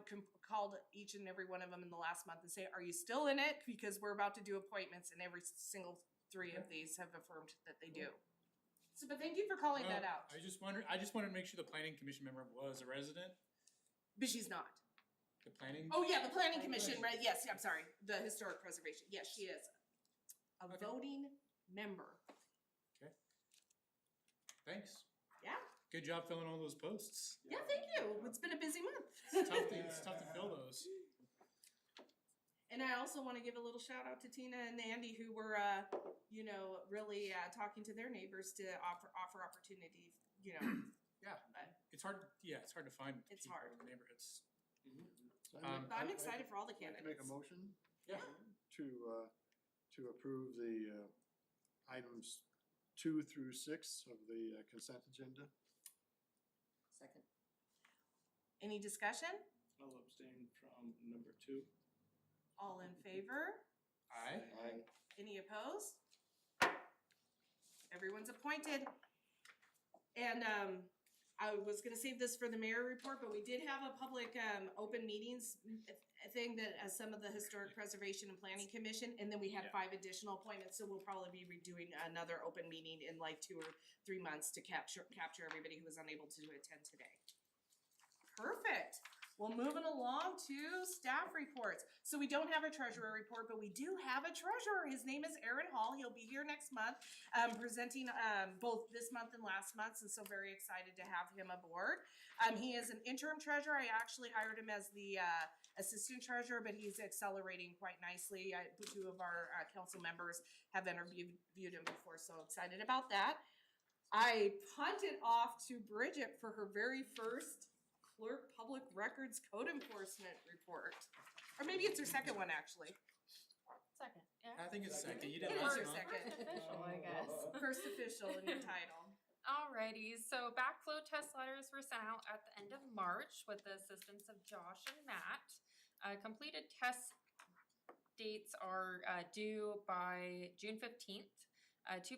called each and every one of them in the last month and say, are you still in it? Because we're about to do appointments, and every single 3 of these have affirmed that they do. So, but thank you for calling that Well, out. I just wanted to make sure the planning commission member was a resident, But she's not. the planning. Oh, yeah, the planning commission, right, yes, I'm sorry, the historic preservation, yes, she is a Okay. voting member. Thanks. Yeah, Good job filling all those posts. yeah, thank you, it's been a busy month. It's tough to fill those. And I also want to give a little shout out to Tina and Andy, who were, you know, really talking to their neighbors to offer opportunity, you know. Yeah, But it's hard to find It's people hard. in neighborhoods. So but I'm excited for all the I'd like to candidates. make a motion Yeah. to approve the items 2 through 6 of the consent agenda. Second. Any discussion? I'll abstain from number 2. All in favor? Aye. Any opposed? Everyone's appointed. And I was gonna save this for the mayor report, but we did have a public open meetings thing that some of the Historic Preservation and Planning Commission, and then we have Yeah. 5 additional appointments, so we'll probably be redoing another open meeting in like 2 or 3 months to capture everybody who was unable to attend today. Perfect. Well, moving along to staff reports. So we don't have a treasurer report, but we do have a treasurer. His name is Aaron Hall. He'll be here next month, presenting both this month and last month, and so very excited to have him aboard. He is an interim treasurer. I actually hired him as the assistant treasurer, but he's accelerating quite nicely. 2 of our council members have interviewed him before, so excited about that. I punted off to Bridget for her very first Clerk Public Records Code Enforcement report. Or maybe it's her second one, actually. Second, yeah. I think it's second. You It did is last your month. second. First official, I guess. First official in your title. Alrighty, so backflow test letters were sent out at the end of March with the assistance of Josh and Matt. Completed test dates are due by June 15th. 2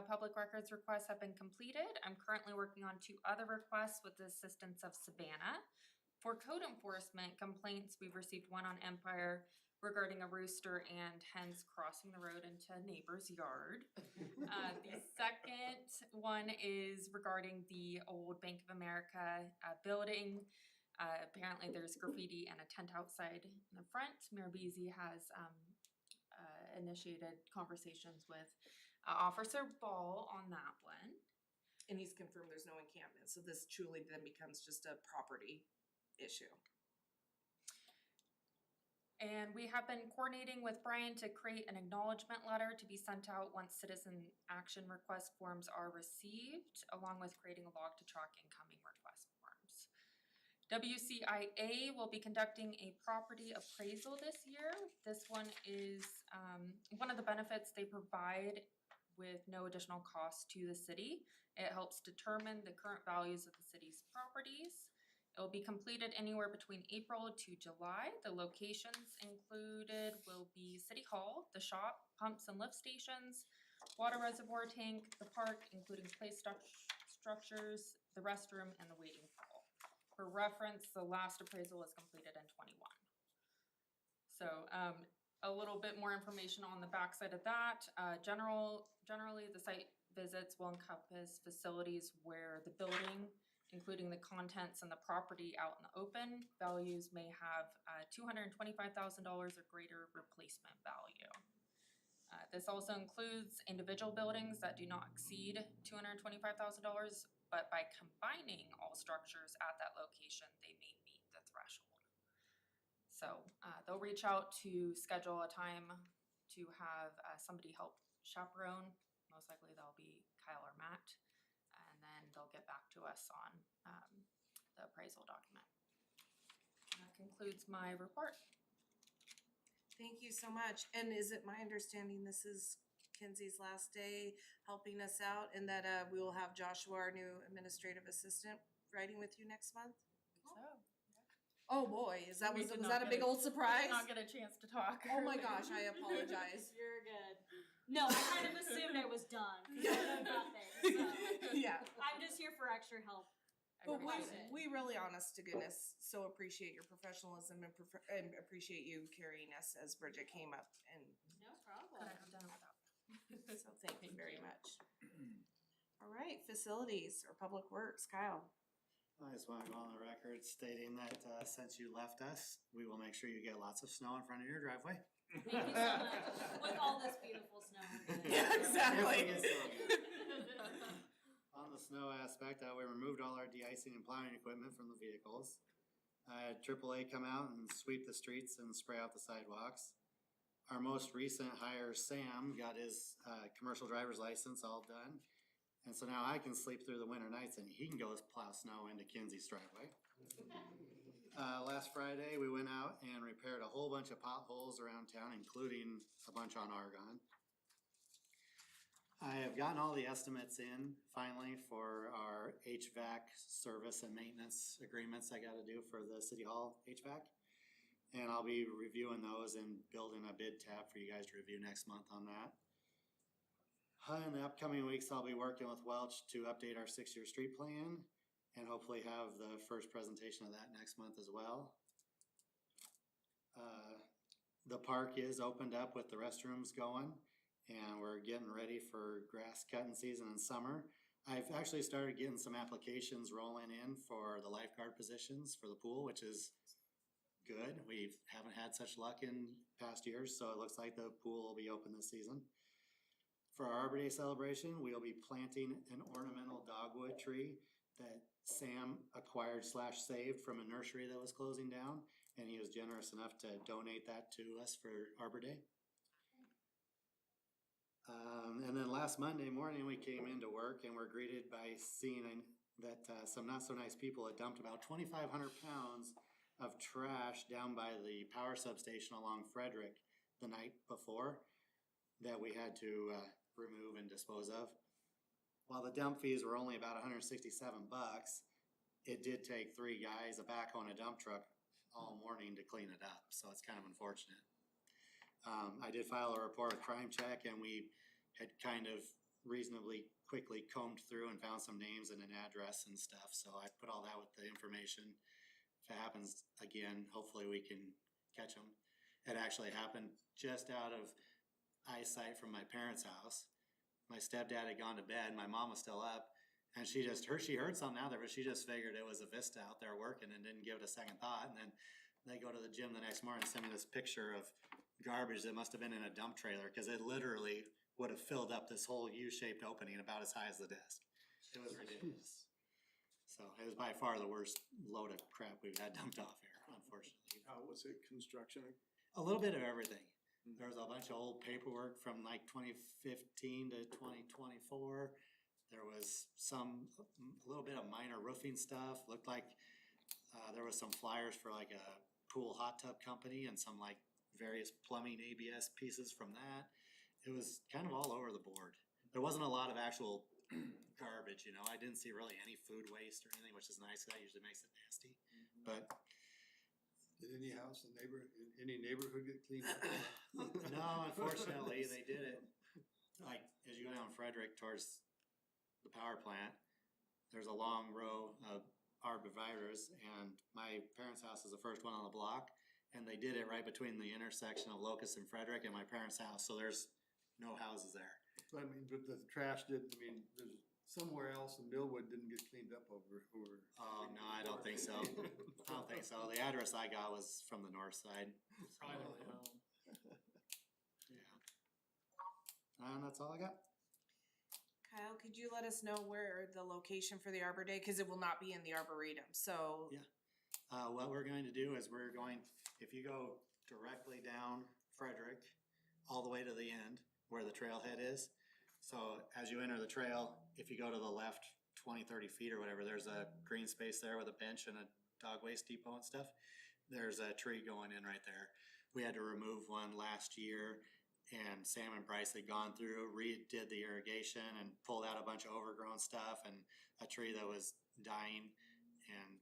public records requests have been completed. I'm currently working on 2 other requests with the assistance of Savannah. For code enforcement complaints, we've received one on Empire regarding a rooster and hens crossing the road into a neighbor's yard. The second one is regarding the old Bank of America building. Apparently there's graffiti and a tent outside in the front. Mayor Beasy has initiated conversations with Officer Ball on that one. And he's confirmed there's no encampment, so this truly then becomes just a property issue. And we have been coordinating with Brian to create an acknowledgement letter to be sent out once citizen action request forms are received, along with creating a log to track incoming request forms. WCIA will be conducting a property appraisal this year. This one is one of the benefits they provide with no additional cost to the city. It helps determine the current values of the city's properties. It will be completed anywhere between April to July. The locations included will be City Hall, the shop, pumps and lift stations, water reservoir tank, the park, including play structures, the restroom, and the waiting pool. For reference, the last appraisal was completed in '21. So a little bit more information on the backside of that. Generally, the site visits will encompass facilities where the building, including the contents and the property out in the open, values may have $225,000 or greater replacement value. This also includes individual buildings that do not exceed $225,000, but by combining all structures at that location, they may meet the threshold. So they'll reach out to schedule a time to have somebody help chaperone. Most likely that'll be Kyle or Matt. And then they'll get back to us on the appraisal document. And that concludes my report. Thank you so much. And is it my understanding this is Kenzie's last day helping us out, and that we will have Joshua, our new administrative assistant, writing with you next month? So, Oh, boy, was We did was not that a get big a- old surprise? Did not get a chance to talk. Oh my earlier. gosh, I apologize. You're good. No, I kind of assumed I was done because I done nothing. So Yeah. I'm just here for extra help. But Appreciate it. we really, honest to goodness, so appreciate your professionalism and and appreciate you carrying us as Bridget came up and No Could problem. I have done it without? so thank you very much. All right, facilities or public works, Kyle. I just wanna go on the record stating that, since you left us, we will make sure you get lots of snow in front of your driveway. Thank you so much. With all this beautiful snow. Yeah, exactly. If we get snow. On the snow aspect, we removed all our de-icing and plowing equipment from the vehicles. I had AAA come out and sweep the streets and spray out the sidewalks. Our most recent hire, Sam, got his commercial driver's license all done. And so now I can sleep through the winter nights and he can go plow snow into Kinsey's driveway. Last Friday, we went out and repaired a whole bunch of potholes around town, including a bunch on Argonne. I have gotten all the estimates in finally for our HVAC service and maintenance agreements I gotta do for the City Hall HVAC. And I'll be reviewing those and building a bid tab for you guys to review next month on that. In the upcoming weeks, I'll be working with Welch to update our 6-year street plan and hopefully have the first presentation of that next month as well. The park is opened up with the restrooms going and we're getting ready for grass cutting season in summer. I've actually started getting some applications rolling in for the lifeguard positions for the pool, which is good. We haven't had such luck in past years, so it looks like the pool will be open this season. For our Arbor Day celebration, we'll be planting an ornamental dogwood tree that Sam acquired / saved from a nursery that was closing down, and he was generous enough to donate that to us for Arbor Day. And then last Monday morning, we came into work and were greeted by seeing that some not so nice people had dumped about 2,500 pounds of trash down by the power substation along Frederick the night before that we had to remove and dispose of. While the dump fees were only about $167, it did take 3 guys, a backhoe and a dump truck all morning to clean it up, so it's kind of unfortunate. I did file a report with Crime Check and we had kind of reasonably quickly combed through and found some names and an address and stuff, so I put all that with the information. If it happens again, hopefully we can catch them. It actually happened just out of eyesight from my parents' house. My stepdad had gone to bed, my mom was still up, and she heard something out there, but she just figured it was a Vista out there working and didn't give it a second thought. And then they go to the gym the next morning and send me this picture of garbage that must have been in a dump trailer, because it literally would have filled up this whole U-shaped opening about as high as the desk. It was ridiculous. So it was by far the worst load of crap we've had dumped off here, unfortunately. How was it construction? A little bit of everything. There was a bunch of old paperwork from like 2015 to 2024. There was a little bit of minor roofing stuff. Looked like there was some flyers for like a pool hot tub company and some like various plumbing ABS pieces from that. It was kind of all over the board. There wasn't a lot of actual garbage, you know. I didn't see really any food waste or anything, which is nice. That usually makes it nasty. But Did any neighborhood get cleaned up? no, unfortunately, they did it. Like, as you go down Frederick towards the power plant, there's a long row of arborvitaes, and my parents' house is the first one on the block, and they did it right between the intersection of Locust and Frederick and my parents' house, so there's no houses there. I mean, but the trash there's somewhere else in Millwood didn't get cleaned up over. Oh, no, I don't think so. I don't think so. The address I got was from the north side. Privately owned. Yeah. And that's all I got. Kyle, could you let us know where the location for the Arbor Day, because it will not be in the Arboretum, so. Yeah. What we're going to do is if you go directly down Frederick, all the way to the end where the trailhead is. So as you enter the trail, if you go to the left 20, 30 feet or whatever, there's a green space there with a bench and a dog waste depot and stuff. There's a tree going in right there. We had to remove one last year, and Sam and Bryce had gone through, redid the irrigation and pulled out a bunch of overgrown stuff and a tree that was dying. And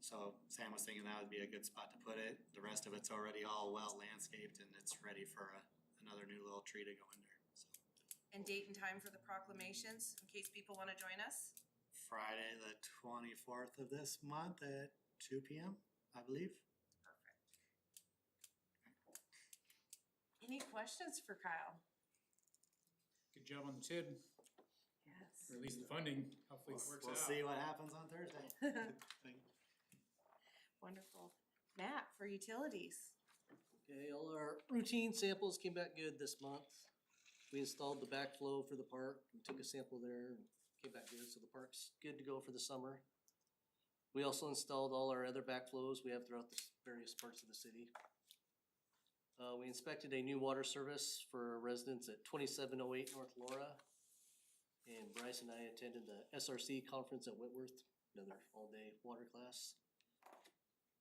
So Sam was thinking that would be a good spot to put it. The rest of it's already all well landscaped and it's ready for another new little tree to go in there, so. And date and time for the proclamations, in case people wanna join us? Friday, the 24th of this month at 2 p.m., I believe. Perfect. Any questions for Kyle? Good job on the TID, Yes. or at least the funding, hopefully it works We'll out. see what happens on Thursday. Wonderful. Matt, for utilities. Okay, all our routine samples came back good this month. We installed the backflow for the park, and took a sample there, and came back good, so the park's good to go for the summer. We also installed all our other backflows we have throughout the various parts of the city. We inspected a new water service for our residents at 2708 North Laura. And Bryce and I attended the SRC conference at Whitworth, another all-day water class.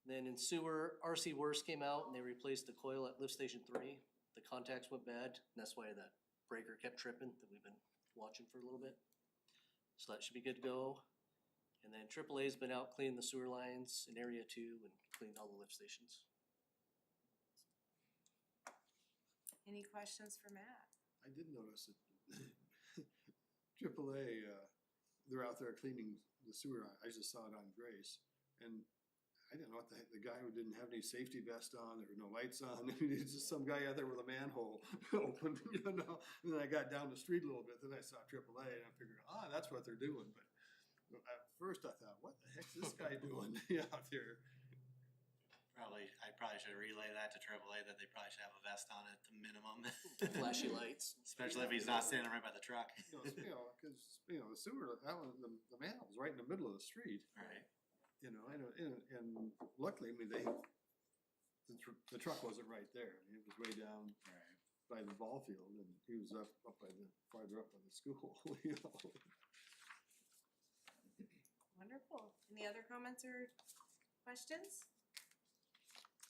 Then in sewer, RC Worst came out and they replaced the coil at lift station 3. The contacts went bad, and that's why that breaker kept tripping that we've been watching for a little bit. So that should be good to go. And then AAA's been out cleaning the sewer lines in area 2 and cleaned all the lift stations. Any questions for Matt? I did notice that AAA, they're out there cleaning the sewer. I just saw it on Grace. And I didn't know what the heck, the guy who didn't have any safety vest on, there were no lights on. It's just some guy out there with a manhole open, you know. And then I got down the street a little bit, then I saw AAA and I figured, that's what they're doing. But at first I thought, what the heck's this guy doing out there? I probably should relay that to AAA that they probably should have a vest on at the minimum. Flashy lights. Especially if he's not standing right by the truck. Cause, the sewer, that one, the manhole's right in the middle of the street. Right. You know, and luckily, I mean, the truck wasn't right there. I mean, it was way down by the ball field, and he was farther up by the school, you know. Wonderful. Any other comments or questions?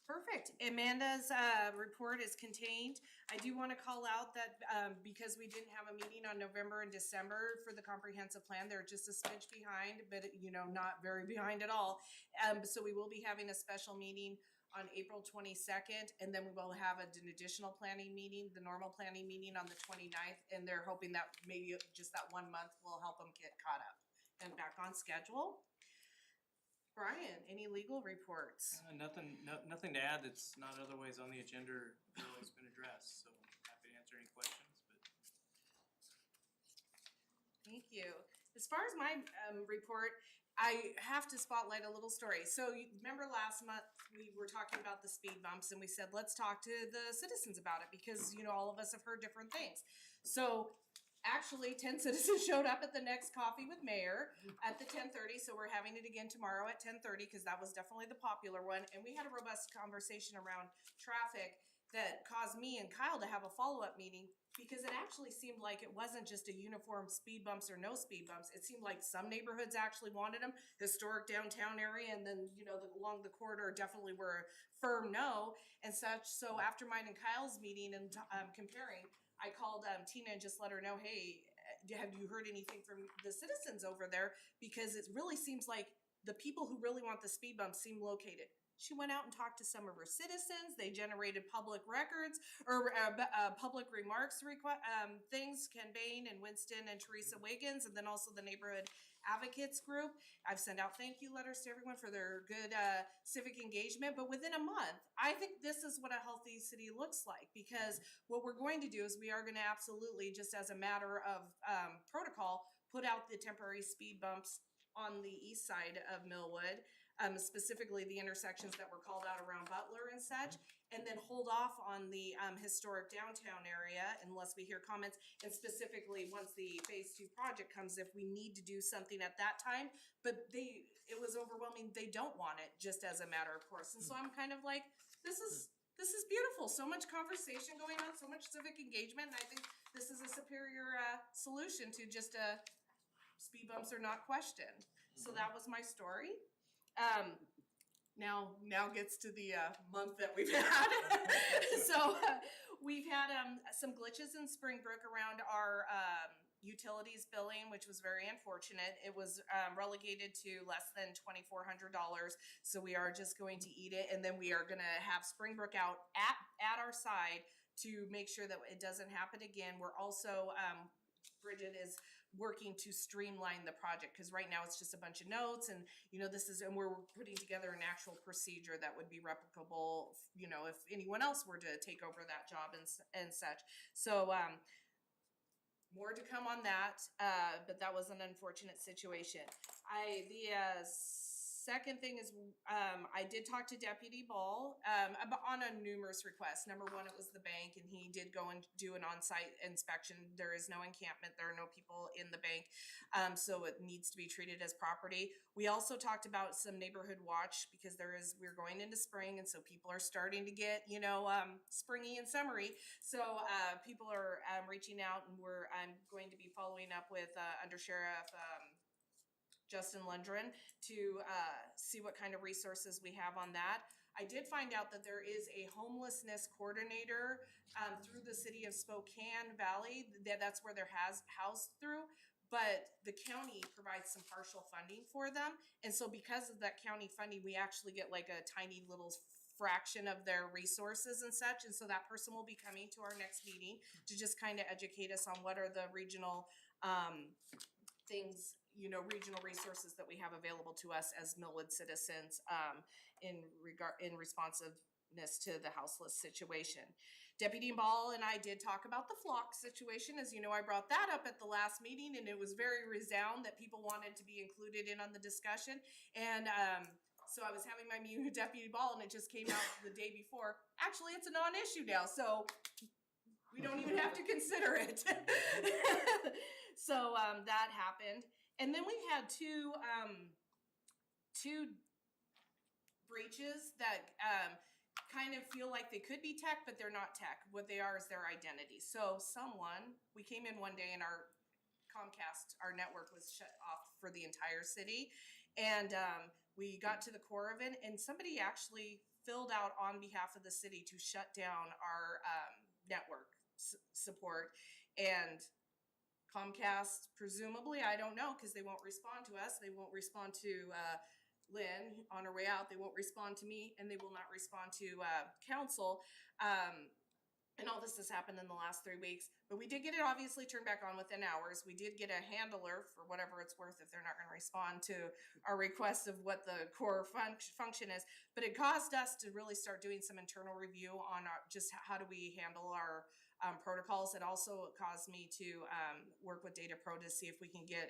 Perfect. Amanda's report is contained. I do want to call out that because we didn't have a meeting on November and December for the comprehensive plan, they're just a smidge behind, but not very behind at all. So we will be having a special meeting on April 22nd, and then we will have an additional planning meeting, the normal planning meeting on the 29th, and they're hoping that maybe just that 1 month will help them get caught up and back on schedule. Brian, any legal reports? Nothing to add that's not otherwise on the agenda or otherwise been addressed, so happy to answer any questions, but. Thank you. As far as my report, I have to spotlight a little story. So you remember last month, we were talking about the speed bumps and we said, let's talk to the citizens about it because, all of us have heard different things. So actually 10 citizens showed up at the next Coffee with Mayor at the 10:30. So we're having it again tomorrow at 10:30 because that was definitely the popular one. And we had a robust conversation around traffic that caused me and Kyle to have a follow-up meeting because it actually seemed like it wasn't just a uniform speed bumps or no speed bumps. It seemed like some neighborhoods actually wanted them, historic downtown area, and then, along the corridor definitely were a firm no and such. So after mine and Kyle's meeting and comparing, I called Tina and just let her know, hey, have you heard anything from the citizens over there? Because it really seems like the people who really want the speed bumps seem located. She went out and talked to some of her citizens. They generated public records or public remarks things. Ken Bain and Winston and Teresa Wiggins, and then also the Neighborhood Advocates Group. I've sent out thank you letters to everyone for their good civic engagement. But within a month, I think this is what a healthy city looks like, because what we're going to do is we are going to absolutely, just as a matter of protocol, put out the temporary speed bumps on the east side of Millwood. Specifically the intersections that were called out around Butler and such, and then hold off on the historic downtown area unless we hear comments, and specifically once the phase 2 project comes, if we need to do something at that time. But it was overwhelming. They don't want it, just as a matter of course. And so I'm kind of like, this is beautiful. So much conversation going on, so much civic engagement, and I think this is a superior solution to just speed bumps are not questioned. So that was my story. Now gets to the month that we've had. So We've had, some glitches in Springbrook around our, utilities billing, which was very unfortunate. It was, relegated to less than $2,400, so we are just going to eat it, and then we are gonna have Springbrook out at our side to make sure that it doesn't happen again. We're also, Bridget is working to streamline the project, because right now it's just a bunch of notes and, and we're putting together an actual procedure that would be replicable, if anyone else were to take over that job and such. So, more to come on that, but that was an unfortunate situation. The second thing is, I did talk to Deputy Ball, on a numerous requests. Number one, it was the bank, and he did go and do an on-site inspection. There is no encampment, there are no people in the bank, so it needs to be treated as property. We also talked about some neighborhood watch, because we're going into spring, and so people are starting to get, springy and summery. So, people are, reaching out, and I'm going to be following up with, Under Sheriff, Justin Lundgren to see what kind of resources we have on that. I did find out that there is a homelessness coordinator through the city of Spokane Valley. That's where they're housed through, but the county provides some partial funding for them. And so because of that county funding, we actually get like a tiny little fraction of their resources and such. And so that person will be coming to our next meeting to just kind of educate us on what are the regional things, regional resources that we have available to us as Millwood citizens, in responsiveness to the houseless situation. Deputy Ball and I did talk about the flock situation. As you know, I brought that up at the last meeting, and it was very resound that people wanted to be included in on the discussion. And, so I was having my meeting with Deputy Ball, and it just came out the day before. Actually, it's a non-issue now, so we don't even have to consider it. So, that happened. And then we had two breaches that, kind of feel like they could be tech, but they're not tech. What they are is their identity. So we came in one day and our network was shut off for the entire city. And, we got to the core of it, and somebody actually filled out on behalf of the city to shut down our, network support. And Comcast, presumably, I don't know, because they won't respond to us. They won't respond to Lynn on her way out. They won't respond to me, and they will not respond to council. And all this has happened in the last 3 weeks. But we did get it obviously turned back on within hours. We did get a handler for whatever it's worth if they're not going to respond to our request of what the core function is. But it caused us to really start doing some internal review on just how do we handle our protocols. It also caused me to work with Data Pro to see if we can get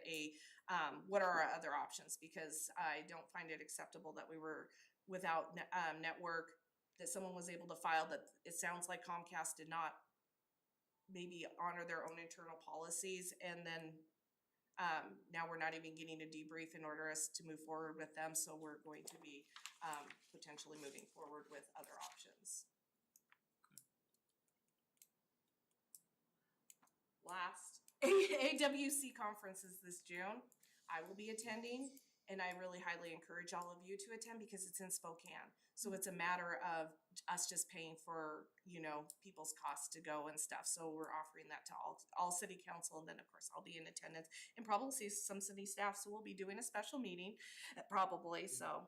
what are our other options, because I don't find it acceptable that we were without network, that someone was able to file that it sounds like Comcast did not maybe honor their own internal policies, and then now we're not even getting a debrief in order us to move forward with them, so we're going to be potentially moving forward with other options. Last, AWC conference is this June. I will be attending, and I really highly encourage all of you to attend because it's in Spokane. So it's a matter of us just paying for, people's costs to go and stuff. So we're offering that to all city council, and then of course I'll be in attendance and probably see some city staff. So we'll be doing a special meeting, probably. So,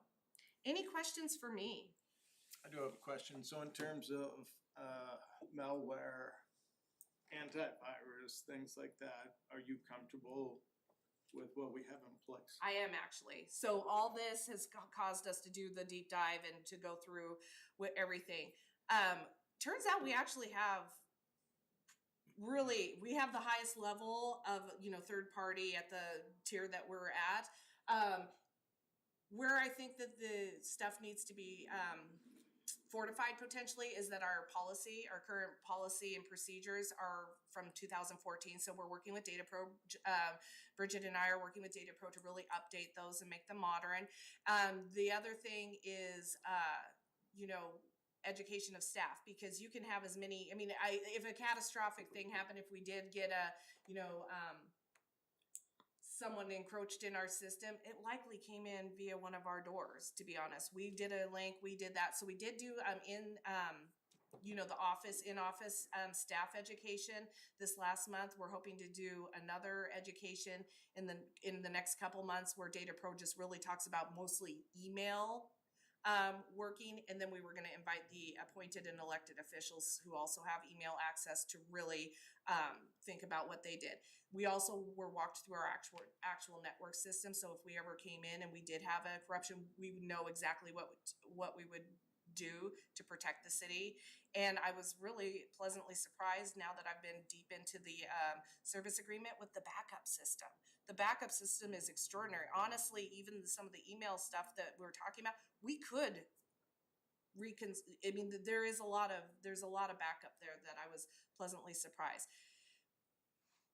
any questions for me? I do have a question. So in terms of malware, antivirus, things like that, are you comfortable with what we have in place? I am actually. So all this has caused us to do the deep dive and to go through with everything. Turns out we actually have we have the highest level of, third party at the tier that we're at. Where I think that the stuff needs to be fortified potentially is that our current policy and procedures are from 2014. So we're working with Data Pro. Bridget and I are working with Data Pro to really update those and make them modern. The other thing is, education of staff, because you can have as many, if a catastrophic thing happened, if we did get someone encroached in our system, it likely came in via one of our doors, to be honest. We did a link, we did that. So we did do the office, in-office, staff education. This last month, we're hoping to do another education in the next couple months where Data Pro just really talks about mostly email working, and then we were gonna invite the appointed and elected officials who also have email access to really think about what they did. We also were walked through our actual network system, so if we ever came in and we did have a corruption, we would know exactly what we would do to protect the city. And I was really pleasantly surprised now that I've been deep into the service agreement with the backup system. The backup system is extraordinary. Honestly, even some of the email stuff that we're talking about, we could there's a lot of backup there that I was pleasantly surprised.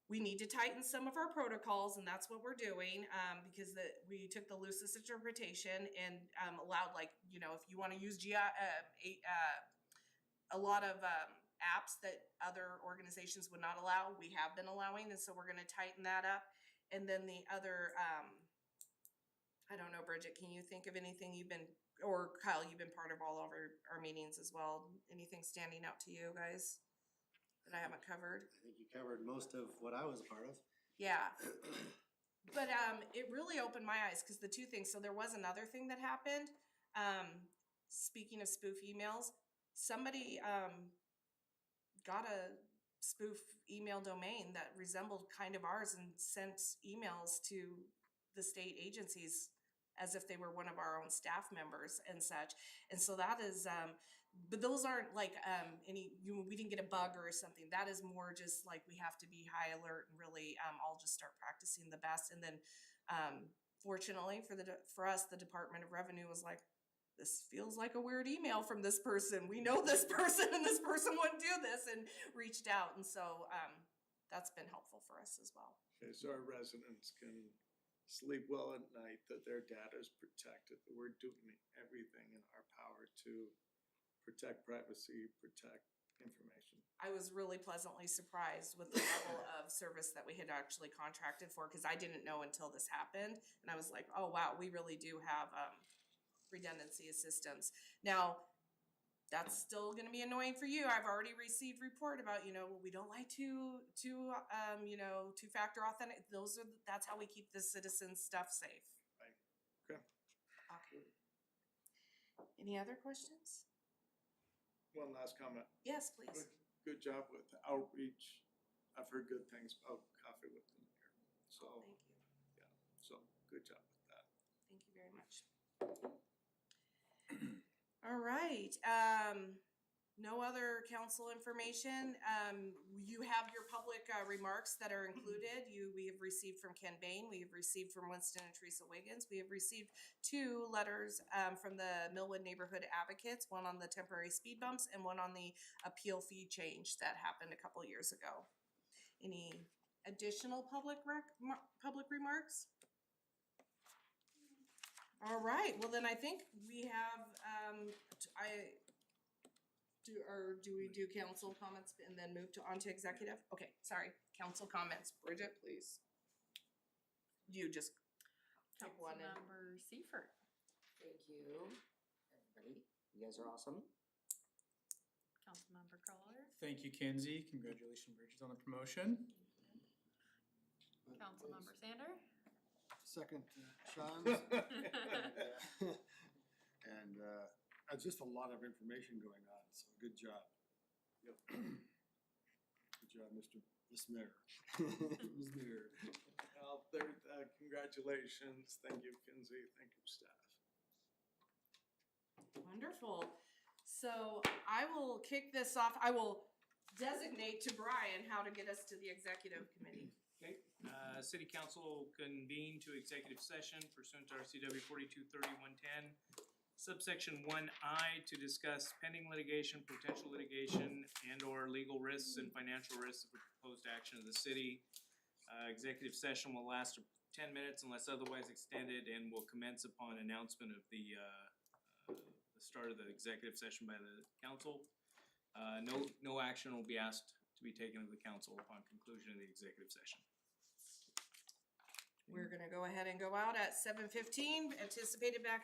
We need to tighten some of our protocols, and that's what we're doing, because we took the loosest interpretation and allowed, like, if you want to use a lot of apps that other organizations would not allow, we have been allowing, and so we're going to tighten that up. And then the other, I don't know, Bridget, can you think of anything or Kyle, you've been part of all of our meetings as well. Anything standing out to you guys that I haven't covered? I think you covered most of what I was a part of. Yeah. But it really opened my eyes because the two things, so there was another thing that happened. Speaking of spoof emails, somebody got a spoof email domain that resembled kind of ours and sent emails to the state agencies as if they were one of our own staff members and such. And so that is, but those aren't like we didn't get a bug or something. That is more just like we have to be high alert and really all just start practicing the best. And then fortunately for us, the Department of Revenue was like, this feels like a weird email from this person. We know this person and this person wouldn't do this, and reached out. And so that's been helpful for us as well. Okay, so our residents can sleep well at night, that their data is protected, that we're doing everything in our power to protect privacy, protect information. I was really pleasantly surprised with the level of service that we had actually contracted for, because I didn't know until this happened. And I was like, oh, wow, we really do have redundancy of systems. Now, that's still gonna be annoying for you. I've already received report about, we don't like two-factor authentic. That's how we keep the citizens' stuff safe. Right. Okay. Okay. Any other questions? One last comment. Yes, please. Good job with outreach. I've heard good things about Coffee with the Mayor. So, Thank you. yeah, so good job with that. Thank you very much. All right, no other council information. You have your public remarks that are included. We have received from Ken Bain, we have received from Winston and Teresa Wiggins. We have received 2 letters from the Millwood Neighborhood Advocates, one on the temporary speed bumps and one on the appeal fee change that happened a couple years ago. Any additional public remarks? All right, well then I think we have, do we do council comments and then move on to executive? Okay, sorry, council comments. Bridget, please. You just pick one and. Councilmember Seifert. Thank you, everybody. You guys are awesome. Councilmember Keller. Thank you, Kenzie. Congratulations, Bridget, on the promotion. Councilmember Sander. Second, Sean's. And, just a lot of information going on, so good job. Yep. Good job, Mr. Mayor. Ms. Mayor. Well, congratulations. Thank you, Kinsey. Thank you, staff. Wonderful. So I will kick this off. I will designate to Brian how to get us to the executive committee. Okay, city council convene to executive session pursuant to RCW 4230-110, subsection 1I, to discuss pending litigation, potential litigation, and/or legal risks and financial risks of a proposed action of the city. Executive session will last 10 minutes unless otherwise extended and will commence upon announcement of the start of the executive session by the council. No action will be asked to be taken of the council upon conclusion of the executive session. We're gonna go ahead and go out at 7:15, anticipated back